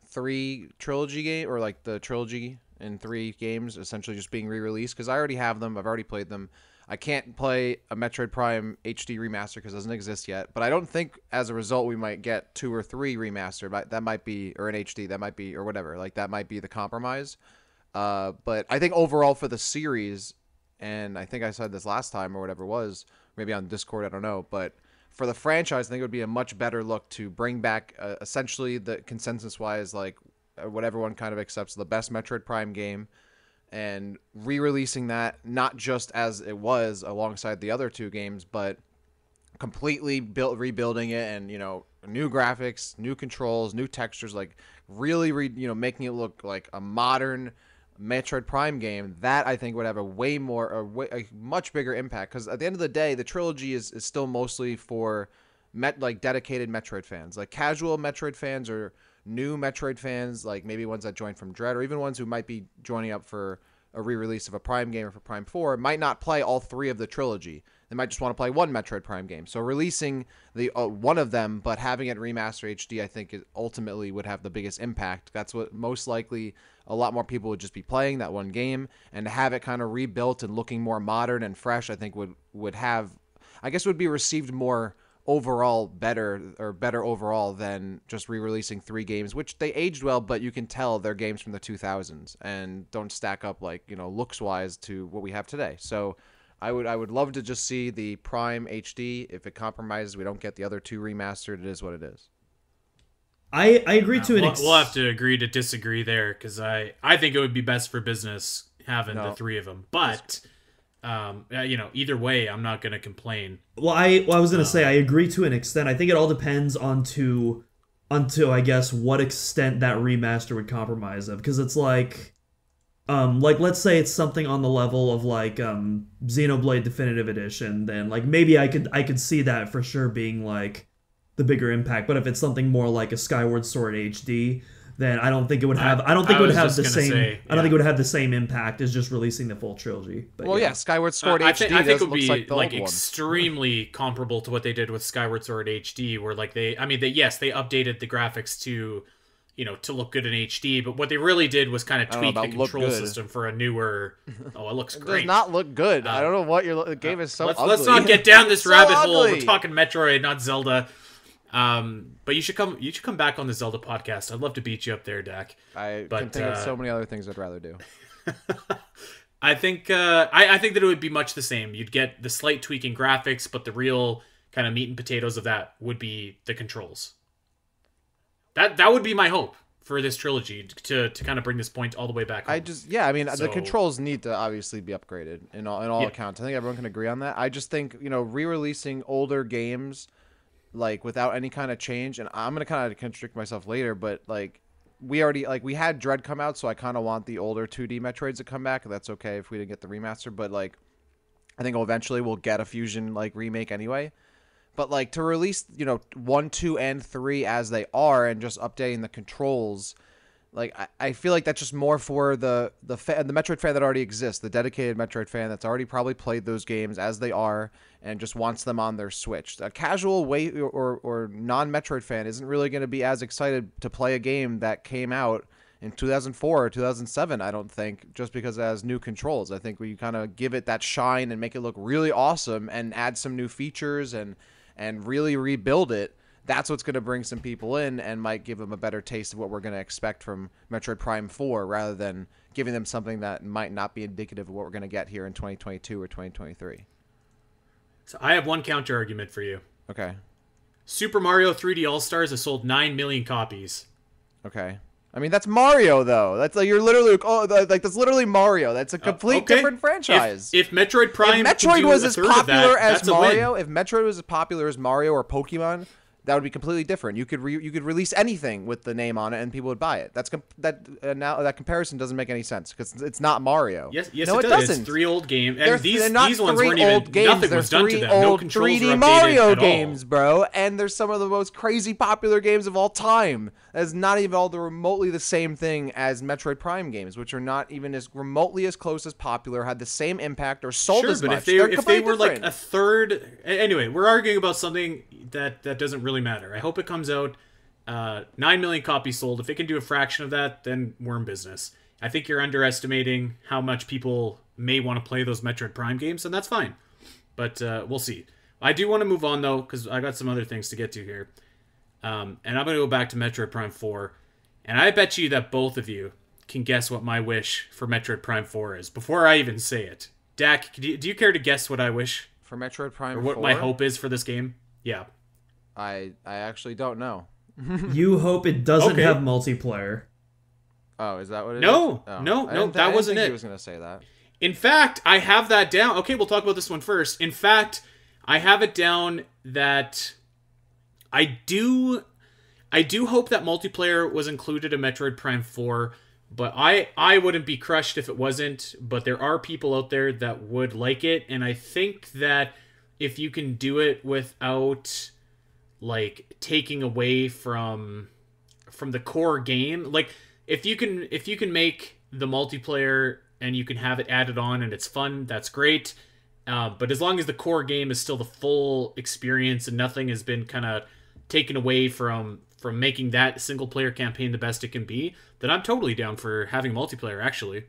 [SPEAKER 2] 3 trilogy game, or like the trilogy in 3 games essentially just being re-released, because I already have them. I've already played them. I can't play a Metroid Prime HD remaster because it doesn't exist yet. But I don't think as a result we might get 2 or 3 remastered. But that might be, or an HD, that might be, or whatever. Like that might be the compromise. But I think overall for the series, and I think I said this last time or whatever it was, maybe on Discord, I don't know. But for the franchise, I think it would be a much better look to bring back essentially the consensus-wise, like what everyone kind of accepts, the best Metroid Prime game, and re-releasing that not just as it was alongside the other 2 games, but completely rebuilding it, and new graphics, new controls, new textures, like really making it look like a modern Metroid Prime game. That I think would have a much bigger impact, because at the end of the day, the trilogy is still mostly for dedicated Metroid fans, like casual Metroid fans or new Metroid fans, like maybe ones that joined from Dread, or even ones who might be joining up for a re-release of a Prime game or for Prime 4, might not play all 3 of the trilogy. They might just want to play one Metroid Prime game. So releasing the one of them, but having it remaster HD, I think it ultimately would have the biggest impact. That's what most likely a lot more people would just be playing, that one game, and to have it kind of rebuilt and looking more modern and fresh, I think would be received more overall better overall than just re-releasing 3 games, which they aged well, but you can tell they're games from the 2000s and don't stack up looks wise to what we have today. So I would love to just see the Prime HD. If it compromises, we don't get the other 2 remastered, it is what it is.
[SPEAKER 3] I agree to an extent.
[SPEAKER 1] We'll have to agree to disagree there, because I think it would be best for business having the 3 of them, but either way, I'm not going to complain.
[SPEAKER 3] Well, I was going to say I agree to an extent. I think it all depends onto I guess what extent that remaster would compromise of, because it's like let's say it's something on the level of Xenoblade Definitive Edition, then maybe I could see that for sure being the bigger impact. But if it's something more like a Skyward Sword HD, then I don't think it would have. I don't think it would have the same. I don't think it would have the same impact as just releasing the full trilogy. But
[SPEAKER 2] Skyward Sword HD.
[SPEAKER 1] I think it would be
[SPEAKER 2] like
[SPEAKER 1] extremely comparable to what they did with Skyward Sword HD, where they updated the graphics to look good in HD, but what they really did was kind of tweak the control system for a newer. Oh, it looks great.
[SPEAKER 2] It does not look good. I don't know what the game is so ugly.
[SPEAKER 1] Let's not get down this rabbit hole. We're talking Metroid, not Zelda. But you should come back on the Zelda podcast. I'd love to beat you up there, Dak.
[SPEAKER 2] I can think of so many other things I'd rather do.
[SPEAKER 1] I think that it would be much the same. You'd get the slight tweaking graphics, but the real kind of meat and potatoes of that would be the controls. That would be my hope for this trilogy, to kind of bring this point all the way back home.
[SPEAKER 2] The controls need to obviously be upgraded in all accounts. I think everyone can agree on that. I just think re-releasing older games without any kind of change, and I'm gonna kind of contradict myself later, but we had Dread come out, so I kind of want the older 2D Metroids to come back. That's okay if we didn't get the remaster, but I think eventually we'll get a Fusion remake anyway. But to release 1, 2, and 3 as they are, and just updating the controls, I feel like that's just more for the Metroid fan that already exists, the dedicated Metroid fan that's already probably played those games as they are and just wants them on their Switch. A casual or non-Metroid fan isn't really going to be as excited to play a game that came out in 2004 or 2007, I don't think, just because it has new controls. I think we kind of give it that shine and make it look really awesome and add some new features and really rebuild it. That's what's going to bring some people in and might give them a better taste of what we're going to expect from Metroid Prime 4, rather than giving them something that might not be indicative of what we're going to get here in 2022 or 2023.
[SPEAKER 1] So I have one counter argument for you.
[SPEAKER 2] Okay.
[SPEAKER 1] Super Mario 3D All-Stars has sold 9 million copies.
[SPEAKER 2] Okay. I mean, that's Mario, though. That's you're literally that's literally Mario. That's a complete different franchise.
[SPEAKER 1] If Metroid Prime,
[SPEAKER 2] if Metroid was as popular as Mario, if Metroid was as popular as Mario or Pokemon, that would be completely different. You could release anything with the name on it and people would buy it. Now that comparison doesn't make any sense because it's not Mario.
[SPEAKER 1] Yes,
[SPEAKER 2] no,
[SPEAKER 1] it
[SPEAKER 2] doesn't.
[SPEAKER 1] It's 3 old games, and these ones weren't
[SPEAKER 2] even
[SPEAKER 1] games. Nothing was done to them. No controls
[SPEAKER 2] 3D
[SPEAKER 1] were updated
[SPEAKER 2] Mario
[SPEAKER 1] at
[SPEAKER 2] games,
[SPEAKER 1] all.
[SPEAKER 2] bro. And there's some of the most crazy popular games of all time. That's not even all remotely the same thing as Metroid Prime games, which are not even as remotely as close as popular, had the same impact, or sold as much.
[SPEAKER 1] Sure, but if they were like a third, anyway, we're arguing about something that doesn't really matter. I hope it comes out 9 million copies sold. If it can do a fraction of that, then we're in business. I think you're underestimating how much people may want to play those Metroid Prime games, and that's fine. But we'll see. I do want to move on, though, because I got some other things to get to here. And I'm going to go back to Metroid Prime 4. And I bet you that both of you can guess what my wish for Metroid Prime 4 is before I even say it. Dak, do you care to guess what I wish?
[SPEAKER 2] For Metroid Prime 4?
[SPEAKER 1] Or what my hope is for this game? Yeah.
[SPEAKER 2] I actually don't know.
[SPEAKER 3] You hope it doesn't have multiplayer.
[SPEAKER 2] Oh, is that what it is?
[SPEAKER 1] No,
[SPEAKER 2] Oh.
[SPEAKER 1] no, that wasn't it.
[SPEAKER 2] He was going to say that.
[SPEAKER 1] In fact, I have that down. Okay, we'll talk about this one first. In fact, I have it down that I do hope that multiplayer was included in Metroid Prime 4, but I wouldn't be crushed if it wasn't, but there are people out there that would like it, and I think that if you can do it without like taking away from the core game, like if you can make the multiplayer and you can have it added on and it's fun, that's great. But as long as the core game is still the full experience and nothing has been kind of taken away from making that single player campaign the best it can be, then I'm totally down for having multiplayer, actually.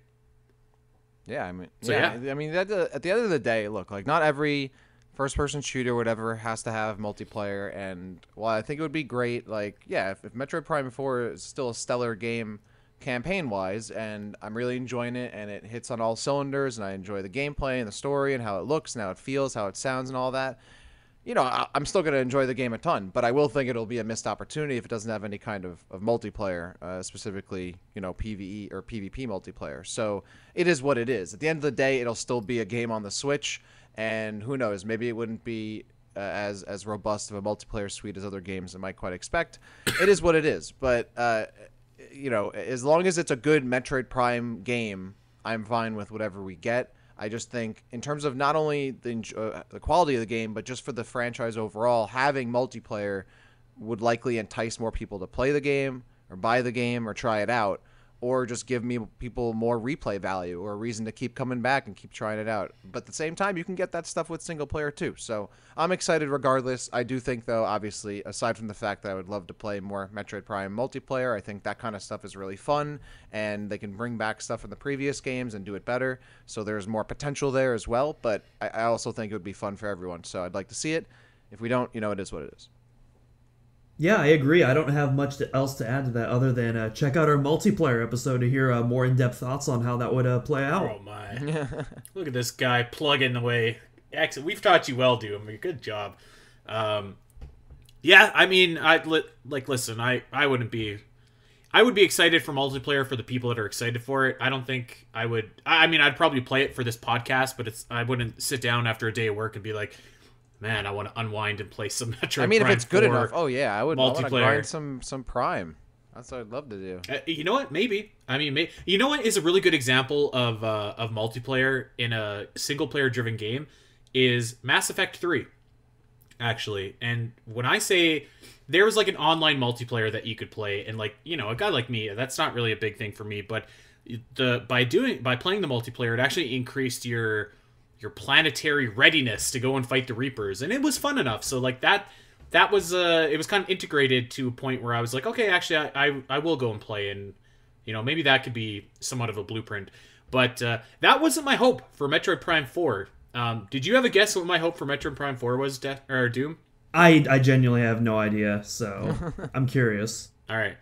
[SPEAKER 2] Yeah, I mean,
[SPEAKER 1] I
[SPEAKER 2] mean, at the end of the day, look, like not every first-person shooter, whatever, has to have multiplayer. And while I think it would be great, like, yeah, if Metroid Prime 4 is still a stellar game campaign-wise, and I'm really enjoying it, and it hits on all cylinders, and I enjoy the gameplay and the story and how it looks and how it feels, how it sounds, and all that. You know, I'm still going to enjoy the game a ton, but I will think it'll be a missed opportunity if it doesn't have any kind of multiplayer, specifically, you know, PvE or PvP multiplayer. So it is what it is. At the end of the day, it'll still be a game on the Switch, and who knows, maybe it wouldn't be as robust of a multiplayer suite as other games I might quite expect. It is what it is, but, you know, as long as it's a good Metroid Prime game, I'm fine with whatever we get. I just think in terms of not only the quality of the game, but just for the franchise overall, having multiplayer would likely entice more people to play the game or buy the game or try it out, or just give people more replay value or a reason to keep coming back and keep trying it out. But at the same time, you can get that stuff with single player too. So I'm excited regardless. I do think, though, obviously, aside from the fact that I would love to play more Metroid Prime multiplayer, I think that kind of stuff is really fun, and they can bring back stuff from the previous games and do it better. So there's more potential there as well, but I also think it would be fun for everyone. So I'd like to see it. If we don't, you know, it is what it is.
[SPEAKER 3] Yeah, I agree. I don't have much else to add to that other than check out our multiplayer episode to hear more in-depth thoughts on how that would play out.
[SPEAKER 1] Oh my. Look at this guy plugging away. We've taught you well, Doom. Good job. Yeah, I mean, listen, I would be excited for multiplayer for the people that are excited for it. I don't think I would. I mean, I'd probably play it for this podcast, but I wouldn't sit down after a day of work and be like, man, I want to unwind and play some Metroid.
[SPEAKER 2] I mean,
[SPEAKER 1] Prime
[SPEAKER 2] if it's good
[SPEAKER 1] 4
[SPEAKER 2] enough, oh yeah, I would want to
[SPEAKER 1] multiplayer.
[SPEAKER 2] grind some Prime. That's what I'd love to do.
[SPEAKER 1] You know what? Maybe. I mean, you know what is a really good example of multiplayer in a single player driven game is Mass Effect 3, actually. And when I say there was like an online multiplayer that you could play, and like, you know, a guy like me, that's not really a big thing for me, but by playing the multiplayer, it actually increased your planetary readiness to go and fight the Reapers, and it was fun enough. So like that was it was kind of integrated to a point where I was like, okay, actually I will go and play, and you know, maybe that could be somewhat of a blueprint. But that wasn't my hope for Metroid Prime 4. Did you have a guess what my hope for Metroid Prime 4 was, or Doom?
[SPEAKER 3] I genuinely have no idea, so I'm curious.
[SPEAKER 1] All right,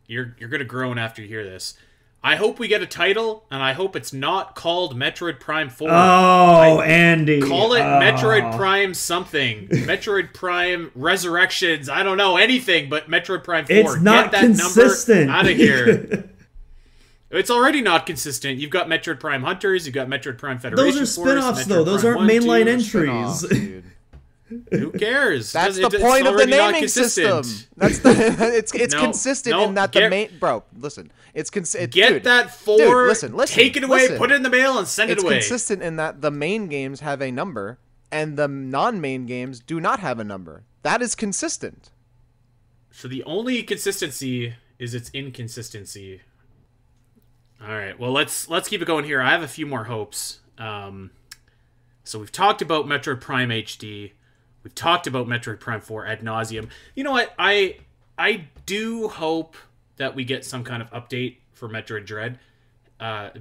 [SPEAKER 1] you're gonna groan after you hear this. I hope we get a title, and I hope it's not called Metroid Prime 4.
[SPEAKER 3] Oh, Andy.
[SPEAKER 1] Call it Metroid Prime something. Metroid Prime Resurrections. I don't know, anything but Metroid Prime 4.
[SPEAKER 3] It's not
[SPEAKER 1] Get that
[SPEAKER 3] consistent.
[SPEAKER 1] number out of here. It's already not consistent. You've got Metroid Prime Hunters, you've got Metroid Prime Federation
[SPEAKER 3] Those are
[SPEAKER 1] Force,
[SPEAKER 3] spin-offs, though. Those aren't mainline entries.
[SPEAKER 1] Who cares?
[SPEAKER 2] That's the point of the naming system. That's it's consistent in that the main listen. It's consistent.
[SPEAKER 1] Get that 4.
[SPEAKER 2] Dude, listen. Take
[SPEAKER 1] it away. Put it in the mail and send it away.
[SPEAKER 2] It's consistent in that the main games have a number and the non-main games do not have a number. That is consistent.
[SPEAKER 1] So the only consistency is its inconsistency. All right. Well, let's keep it going here. I have a few more hopes. So we've talked about Metroid Prime HD. We've talked about Metroid Prime 4 ad nauseum. You know what? I do hope that we get some kind of update for Metroid Dread.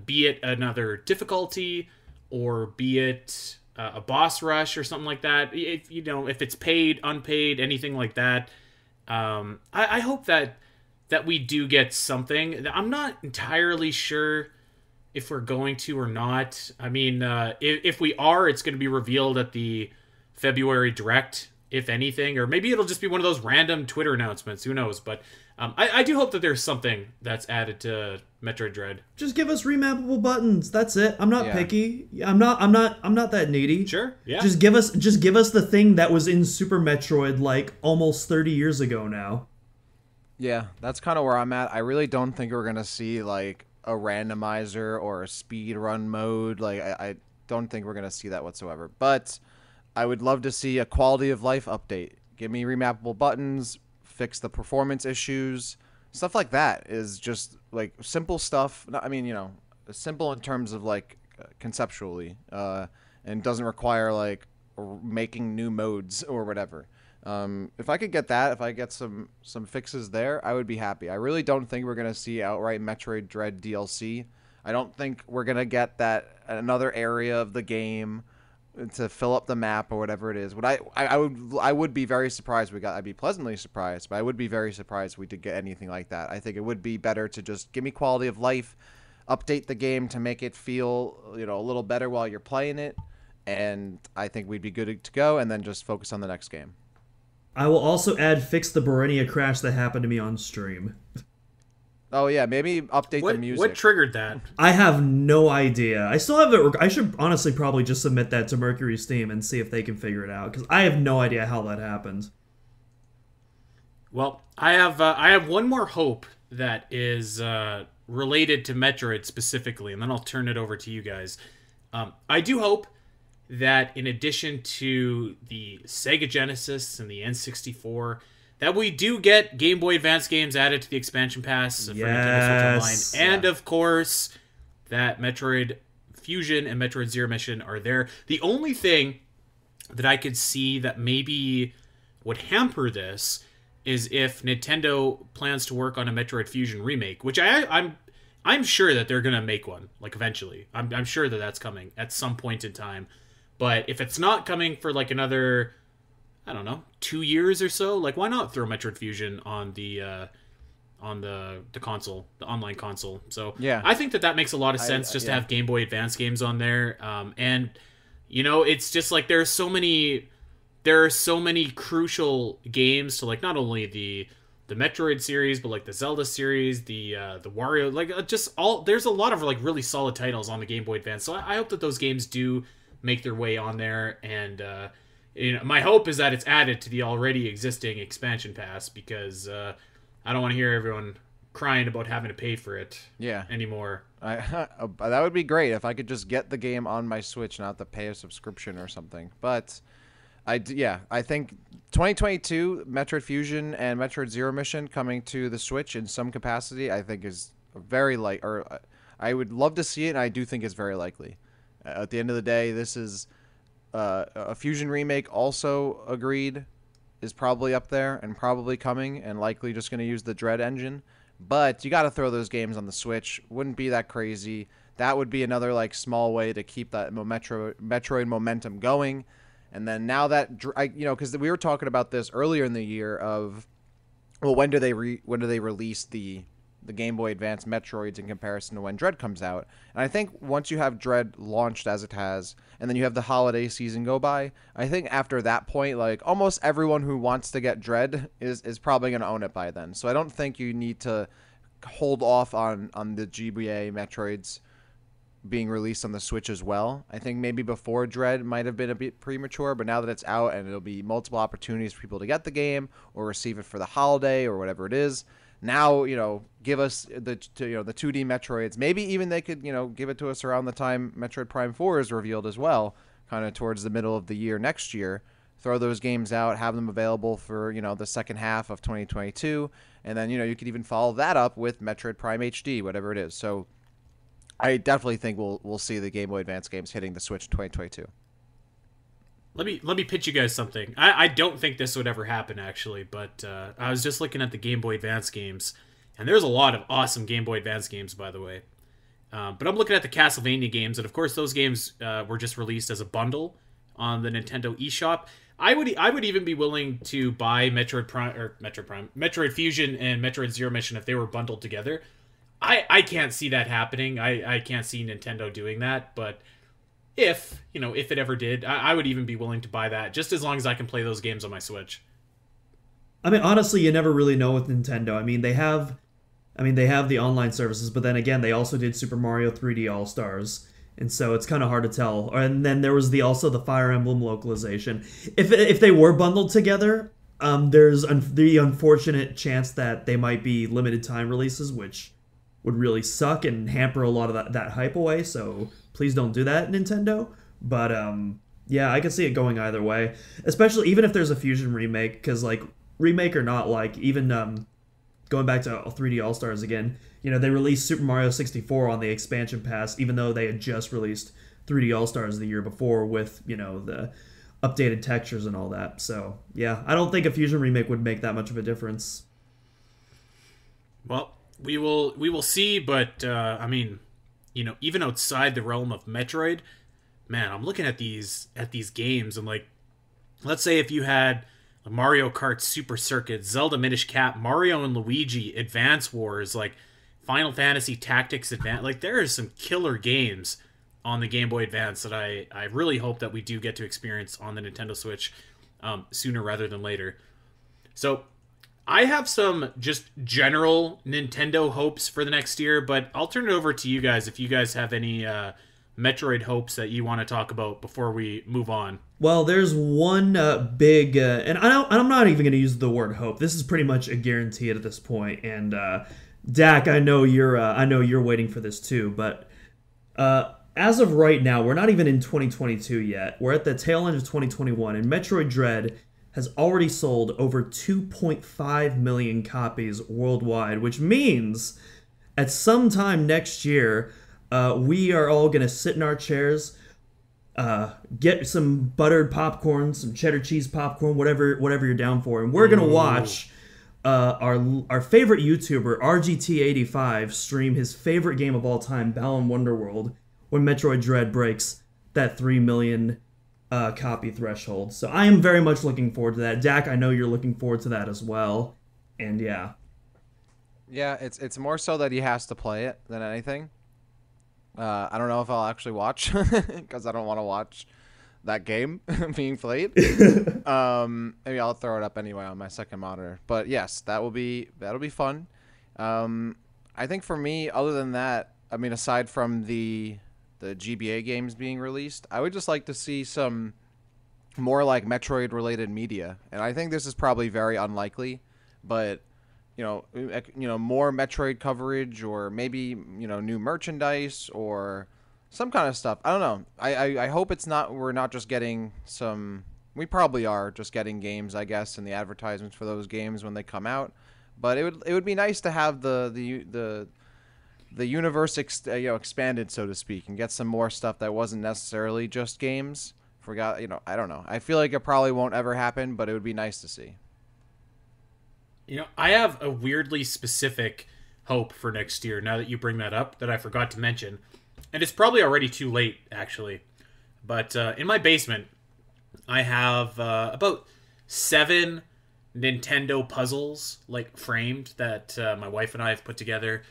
[SPEAKER 1] be it another difficulty or be it a boss rush or something like that. If if it's paid, unpaid, anything like that, I hope that we do get something. I'm not entirely sure if we're going to or not. I mean, if we are, it's going to be revealed at the February Direct, if anything, or maybe it'll just be one of those random Twitter announcements. Who knows? But I do hope that there's something that's added to Metroid Dread.
[SPEAKER 3] Just give us remappable buttons. That's it. I'm not picky. I'm not that needy.
[SPEAKER 1] Sure. Yeah.
[SPEAKER 3] Just give us the thing that was in Super Metroid like almost 30 years ago now.
[SPEAKER 2] Yeah, that's kind of where I'm at. I really don't think we're gonna see like a randomizer or a speed run mode. Like I don't think we're gonna see that whatsoever. But I would love to see a quality of life update. Give me remappable buttons, fix the performance issues, stuff like that is just like simple stuff. I mean, simple in terms of like conceptually, and doesn't require like making new modes or whatever. If I could get that, if I get some fixes there, I would be happy. I really don't think we're going to see outright Metroid Dread DLC. I don't think we're going to get that another area of the game to fill up the map or whatever it is. What I would be very surprised I'd be pleasantly surprised, but I would be very surprised we did get anything like that. I think it would be better to just give me quality of life, update the game to make it feel, a little better while you're playing it, and I think we'd be good to go, and then just focus on the next game.
[SPEAKER 3] I will also add fix the Borenia crash that happened to me on stream.
[SPEAKER 2] Oh yeah, maybe update the music.
[SPEAKER 1] What triggered that?
[SPEAKER 3] I have no idea. I still have it. I should honestly probably just submit that to Mercury Steam and see if they can figure it out, because I have no idea how that happened.
[SPEAKER 1] Well, I have one more hope that is related to Metroid specifically, and then I'll turn it over to you guys. I do hope that in addition to the Sega Genesis and the N64, that we do get Game Boy Advance games added to the expansion pass for Nintendo Switch Online. And of course, that Metroid Fusion and Metroid Zero Mission are there. The only thing that I could see that maybe would hamper this is if Nintendo plans to work on a Metroid Fusion remake, which I'm sure that they're going to make one, like eventually. I'm sure that that's coming at some point in time. But if it's not coming for like another, I don't know, 2 years or so, like why not throw Metroid Fusion on the console, the online console? So
[SPEAKER 2] yeah,
[SPEAKER 1] I think that makes a lot of sense to have Game Boy Advance games on there. And it's just like there are so many crucial games to like not only the Metroid series, but like the Zelda series, the Wario, like there's a lot of like really solid titles on the Game Boy Advance. So I hope that those games do make their way on there, and my hope is that it's added to the already existing expansion pass, because I don't want to hear everyone crying about having to pay for it anymore.
[SPEAKER 2] That would be great if I could just get the game on my Switch, not to pay a subscription or something. But I think 2022 Metroid Fusion and Metroid Zero Mission coming to the Switch in some capacity, I think is very I would love to see it, and I do think it's very likely. At the end of the day, this is a Fusion remake, also agreed, is probably up there and probably coming, and likely just going to use the Dread engine. But you got to throw those games on the Switch. Wouldn't be that crazy. That would be another like small way to keep that Metroid momentum going. And then now that because we were talking about this earlier in the year of, well, when do they release the Game Boy Advance Metroids in comparison to when Dread comes out. And I think once you have Dread launched as it has, and then you have the holiday season go by, I think after that point, like almost everyone who wants to get Dread is probably going to own it by then. So I don't think you need to hold off on the GBA Metroids being released on the Switch as well. I think maybe before Dread might have been a bit premature, but now that it's out and it'll be multiple opportunities for people to get the game or receive it for the holiday or whatever it is, now, give us the 2D Metroids. Maybe even they could, give it to us around the time Metroid Prime 4 is revealed as well, kind of towards the middle of the year next year. Throw those games out, have them available for, the second half of 2022. And then, you could even follow that up with Metroid Prime HD, whatever it is. So I definitely think we'll see the Game Boy Advance games hitting the Switch in 2022.
[SPEAKER 1] Let me pitch you guys something. I don't think this would ever happen, actually, but I was just looking at the Game Boy Advance games, and there's a lot of awesome Game Boy Advance games, by the way. But I'm looking at the Castlevania games, and of course those games were just released as a bundle on the Nintendo eShop. I would even be willing to buy Metroid Fusion and Metroid Zero Mission if they were bundled together. I can't see that happening. I can't see Nintendo doing that, but if it ever did, I would even be willing to buy that, just as long as I can play those games on my Switch.
[SPEAKER 3] I mean, honestly, you never really know with Nintendo. I mean, they have the online services, but then again, they also did Super Mario 3D All-Stars. And so it's kind of hard to tell. And then there was also the Fire Emblem localization. If they were bundled together, there's the unfortunate chance that they might be limited time releases, which would really suck and hamper a lot of that hype away. So please don't do that, Nintendo. But yeah, I can see it going either way. Especially even if there's a Fusion remake, because like remake or not, like even going back to 3D All-Stars again, they released Super Mario 64 on the expansion pass, even though they had just released 3D All-Stars the year before with, the updated textures and all that. So, yeah, I don't think a Fusion remake would make that much of a difference.
[SPEAKER 1] Well, we will see, but, I mean, even outside the realm of Metroid, man, I'm looking at these games, and, like, let's say if you had Mario Kart Super Circuit, Zelda Minish Cap, Mario and Luigi Advance Wars, like Final Fantasy Tactics Advance, like there are some killer games on the Game Boy Advance that I really hope that we do get to experience on the Nintendo Switch sooner rather than later. So I have some just general Nintendo hopes for the next year, but I'll turn it over to you guys if you guys have any Metroid hopes that you want to talk about before we move on.
[SPEAKER 3] Well, there's one big, and I'm not even going to use the word hope. This is pretty much a guarantee at this point. And Dak, I know you're waiting for this too. But as of right now, we're not even in 2022 yet. We're at the tail end of 2021, and Metroid Dread has already sold over 2.5 million copies worldwide, which means at some time next year, we are all going to sit in our chairs, get some buttered popcorn, some cheddar cheese popcorn, whatever you're down for, and we're going to watch our favorite YouTuber, RGT85, stream his favorite game of all time, Balan Wonderworld, when Metroid Dread breaks that 3 million copy threshold. So I am very much looking forward to that. Dak, I know you're looking forward to that as well. And yeah.
[SPEAKER 2] Yeah, it's more so that he has to play it than anything. I don't know if I'll actually watch because I don't want to watch that game being played. Maybe I'll throw it up anyway on my second monitor. But yes, that'll be fun. I think for me, other than that, I mean, aside from the GBA games being released, I would just like to see some more like Metroid related media. And I think this is probably very unlikely, but more Metroid coverage, or maybe, new merchandise or some kind of stuff. I don't know. I hope we're not just getting we probably are just getting games, I guess, and the advertisements for those games when they come out. But it would be nice to have the universe expanded, so to speak, and get some more stuff that wasn't necessarily just games. I don't know. I feel like it probably won't ever happen, but it would be nice to see.
[SPEAKER 1] I have a weirdly specific hope for next year, now that you bring that up, that I forgot to mention. And it's probably already too late, actually. But in my basement, I have about 7 Nintendo puzzles, like, framed, that my wife and I have put together.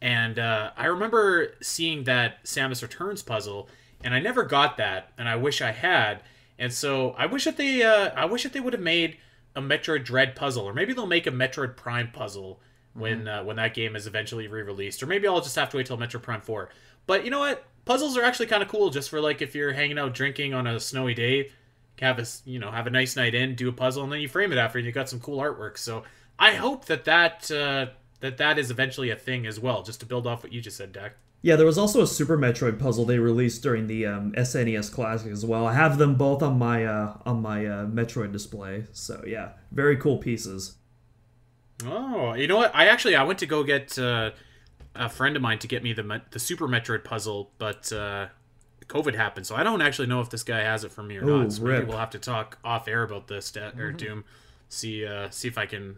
[SPEAKER 1] And I remember seeing that Samus Returns puzzle, and I never got that, and I wish I had. And so I wish that they would have made a Metroid Dread puzzle, or maybe they'll make a Metroid Prime puzzle when that game is eventually re-released, or maybe I'll just have to wait till Metroid Prime 4. But you know what? Puzzles are actually kind of cool, just for like if you're hanging out drinking on a snowy day, have a nice night in, do a puzzle, and then you frame it after, and you got some cool artwork. So I hope that is eventually a thing as well, just to build off what you just said, Dak.
[SPEAKER 3] Yeah, there was also a Super Metroid puzzle they released during the SNES Classic as well. I have them both on my Metroid display. So yeah, very cool pieces.
[SPEAKER 1] Oh, you know what? I went to go get a friend of mine to get me the Super Metroid puzzle, but COVID happened, so I don't actually know if this guy has it for me or not. So maybe we'll have to talk off air about this, or Doom. See if I can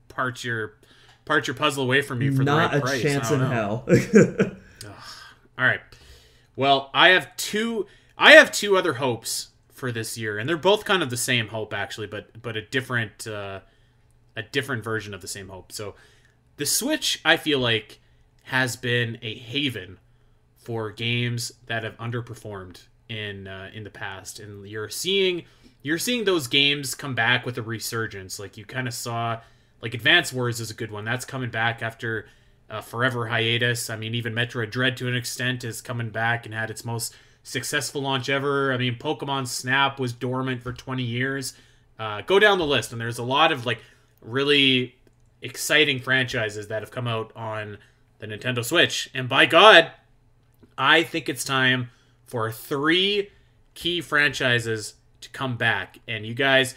[SPEAKER 1] part your puzzle away from you for the right price.
[SPEAKER 3] Not a chance in hell.
[SPEAKER 1] All right. Well, I have two other hopes for this year, and they're both kind of the same hope actually, but a different version of the same hope. So, the Switch, I feel like, has been a haven for games that have underperformed in the past, and you're seeing those games come back with a resurgence. Like you kind of saw, like Advance Wars is a good one that's coming back after a forever hiatus. I mean, even Metroid Dread to an extent is coming back and had its most successful launch ever. I mean, Pokemon Snap was dormant for 20 years. Go down the list, and there's a lot of like really exciting franchises that have come out on the Nintendo Switch. And by God, I think it's time for 3 key franchises to come back. And you guys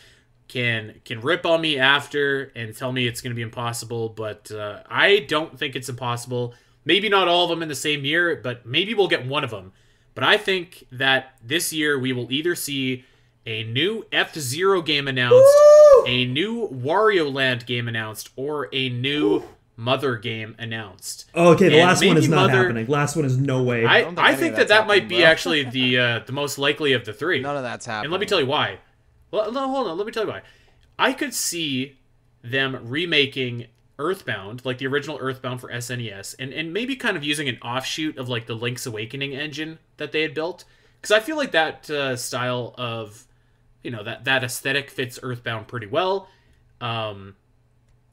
[SPEAKER 1] can rip on me after and tell me it's going to be impossible, but I don't think it's impossible. Maybe not all of them in the same year, but maybe we'll get one of them. But I think that this year we will either see a new F-Zero game announced, a new Wario Land game announced, or a new Mother game announced.
[SPEAKER 3] Oh, okay, the last one is not happening. Last one is no way.
[SPEAKER 1] I think that might be actually the most likely of the 3.
[SPEAKER 2] None of that's happening.
[SPEAKER 1] And let me tell you why. Well, no, hold on. Let me tell you why. I could see them remaking Earthbound, like the original Earthbound for SNES, and maybe kind of using an offshoot of like the Link's Awakening engine that they had built. Because I feel like that style of, that aesthetic fits Earthbound pretty well.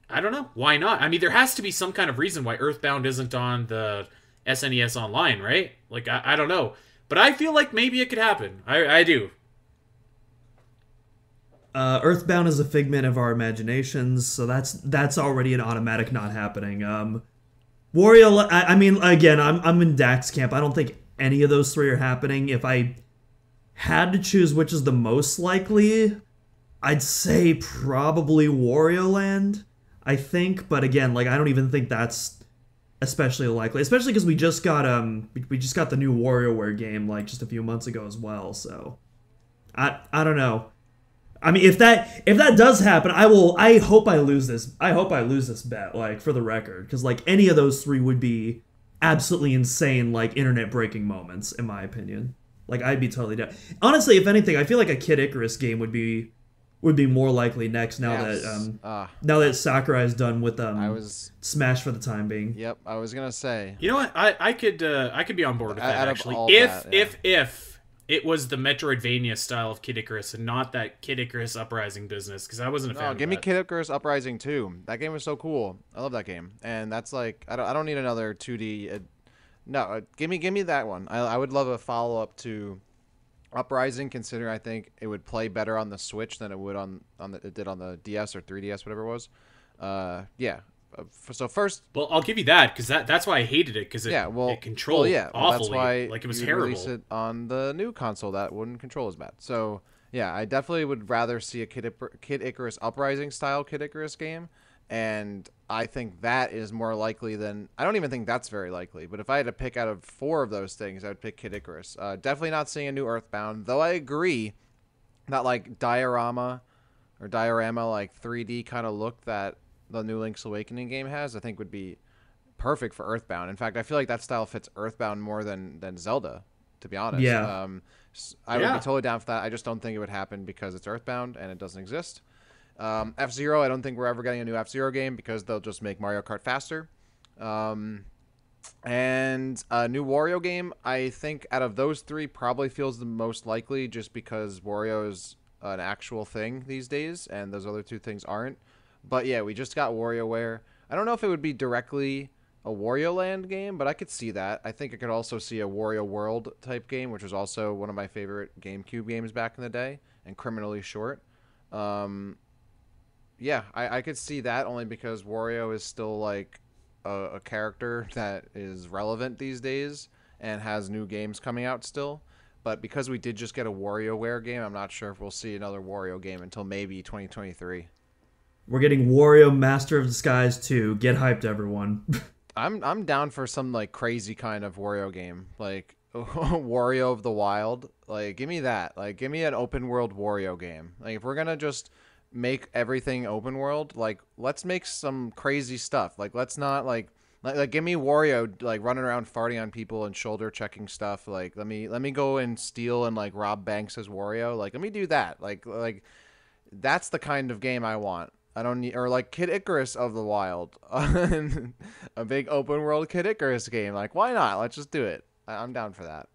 [SPEAKER 1] I don't know. Why not? I mean, there has to be some kind of reason why Earthbound isn't on the SNES Online, right? Like, I don't know. But I feel like maybe it could happen. I do.
[SPEAKER 3] Earthbound is a figment of our imaginations, so that's already an automatic not happening. Wario, I mean, again, I'm in Dak's camp. I don't think any of those 3 are happening. If I had to choose which is the most likely, I'd say probably Wario Land, I think. But again, like, I don't even think that's especially likely, especially because we just got the new WarioWare game like just a few months ago as well. So I don't know. I mean, if that does happen, I hope I lose this. I hope I lose this bet, like, for the record, because like any of those 3 would be absolutely insane, like internet breaking moments, in my opinion. Like, I'd be totally down. Honestly, if anything, I feel like a Kid Icarus game would be more likely next now that Sakurai's done with Smash for the time being.
[SPEAKER 2] Yep, I was gonna say.
[SPEAKER 1] You know what? I could be on board with that actually. If it was the Metroidvania style of Kid Icarus and not that Kid Icarus Uprising business, because I wasn't a fan of that.
[SPEAKER 2] Give me Kid Icarus Uprising 2. That game was so cool. I love that game. And that's like, I don't need another 2D. Give me that one. I would love a follow-up to Uprising, considering I think it would play better on the Switch than it would it did on the DS or 3DS, whatever it was. Yeah. So first,
[SPEAKER 1] well, I'll give you that, because that's why I hated it, because it controlled awfully.
[SPEAKER 2] That's why
[SPEAKER 1] like, it was
[SPEAKER 2] you
[SPEAKER 1] terrible.
[SPEAKER 2] Release it on the new console that wouldn't control as bad. So yeah, I definitely would rather see a Kid Icarus Uprising style Kid Icarus game, and I think that is more likely than. I don't even think that's very likely. But if I had to pick out of 4 of those things, I would pick Kid Icarus. Definitely not seeing a new Earthbound, though I agree that like diorama like 3D kind of look that the new Link's Awakening game has, I think would be perfect for Earthbound. In fact, I feel like that style fits Earthbound more than Zelda, to be honest.
[SPEAKER 3] Yeah.
[SPEAKER 2] I would be totally down for that. I just don't think it would happen because it's Earthbound and it doesn't exist. F-Zero, I don't think we're ever getting a new F-Zero game because they'll just make Mario Kart faster. And a new Wario game, I think out of those 3 probably feels the most likely, just because Wario is an actual thing these days and those other 2 things aren't. But yeah, we just got WarioWare. I don't know if it would be directly a Wario Land game, but I could see that. I think I could also see a Wario World type game, which was also one of my favorite GameCube games back in the day, and criminally short. Yeah, I could see that only because Wario is still like a character that is relevant these days and has new games coming out still. But because we did just get a WarioWare game, I'm not sure if we'll see another Wario game until maybe 2023.
[SPEAKER 3] We're getting Wario Master of Disguise 2. Get hyped, everyone.
[SPEAKER 2] I'm down for some like crazy kind of Wario game, like Wario of the Wild. Like, give me that. Like, give me an open world Wario game. Like, if we're gonna just make everything open world, like, let's make some crazy stuff. Like, let's not like Like give me Wario like running around farting on people and shoulder checking stuff. Like let me go and steal and like rob banks as Wario. Like let me do that. Like that's the kind of game I want. I don't need, or like Kid Icarus of the Wild, a big open world Kid Icarus game. Like why not? Let's just do it. I'm down for that.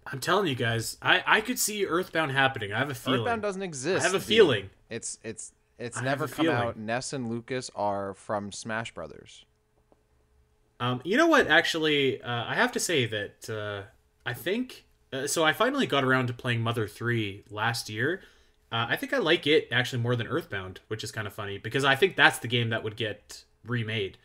[SPEAKER 1] I'm telling you guys, I could see Earthbound happening. I have a feeling.
[SPEAKER 2] Earthbound doesn't exist.
[SPEAKER 1] I have a feeling.
[SPEAKER 2] It's never come out. Ness and Lucas are from Smash Brothers.
[SPEAKER 1] You know what? Actually, I have to say that I think so. I finally got around to playing Mother 3 last year. I think I like it actually more than Earthbound, which is kind of funny because I think that's the game that would get remade.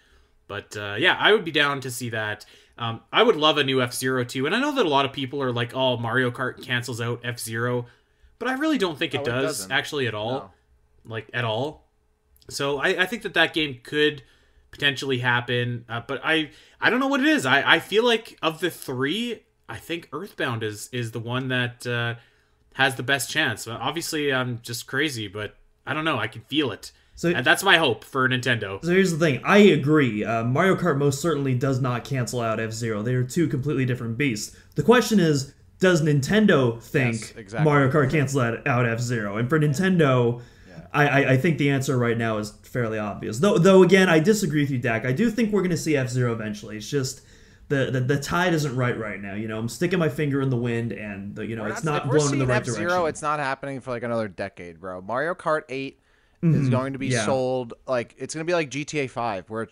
[SPEAKER 1] But yeah, I would be down to see that. I would love a new F-Zero too, and I know that a lot of people are like, "Oh, Mario Kart cancels out F-Zero," but I really don't think it does actually at all. No. Like at all. So I think that game could potentially happen, but I don't know what it is. I feel like of the three, I think Earthbound is the one that has the best chance. Obviously, I'm just crazy, but I don't know. I can feel it. So, and that's my hope for Nintendo.
[SPEAKER 3] So here's the thing. I agree. Mario Kart most certainly does not cancel out F-Zero. They are two completely different beasts. The question is, does Nintendo think Mario Kart cancels out F-Zero? And for Nintendo, I think the answer right now is fairly obvious. Though again, I disagree with you, Dak. I do think we're going to see F-Zero eventually. It's just the tide isn't right now. You know, I'm sticking my finger in the wind, and it's not blowing in the right direction.
[SPEAKER 2] It's not happening for like another decade, bro. Mario Kart 8 is going to be sold like it's going to be like GTA 5, where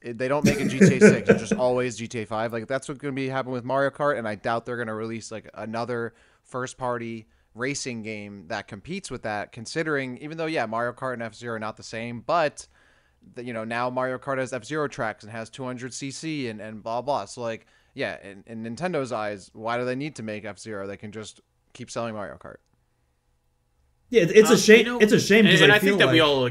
[SPEAKER 2] they don't make a GTA 6. It's just always GTA 5. Like that's what's going to be happening with Mario Kart, and I doubt they're going to release like another first party racing game that competes with that, considering even though Mario Kart and F-Zero are not the same, but now Mario Kart has F-Zero tracks and has 200cc and blah blah. So like in Nintendo's eyes, why do they need to make F-Zero? They can just keep selling Mario Kart.
[SPEAKER 3] Yeah, it's a shame. It's a shame because
[SPEAKER 1] I think that we all.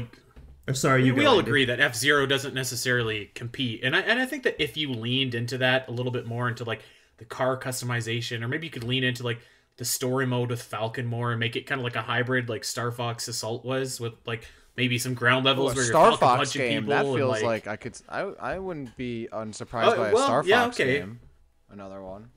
[SPEAKER 3] We
[SPEAKER 1] all agree that F-Zero doesn't necessarily compete, and I think that if you leaned into that a little bit more, into like the car customization, or maybe you could lean into like the story mode with Falcon more and make it kind of like a hybrid, like Star Fox Assault was, with like maybe some ground levels where you're Falcon punching
[SPEAKER 2] game,
[SPEAKER 1] people.
[SPEAKER 2] That feels like I wouldn't be unsurprised by a Star Fox game. Another one.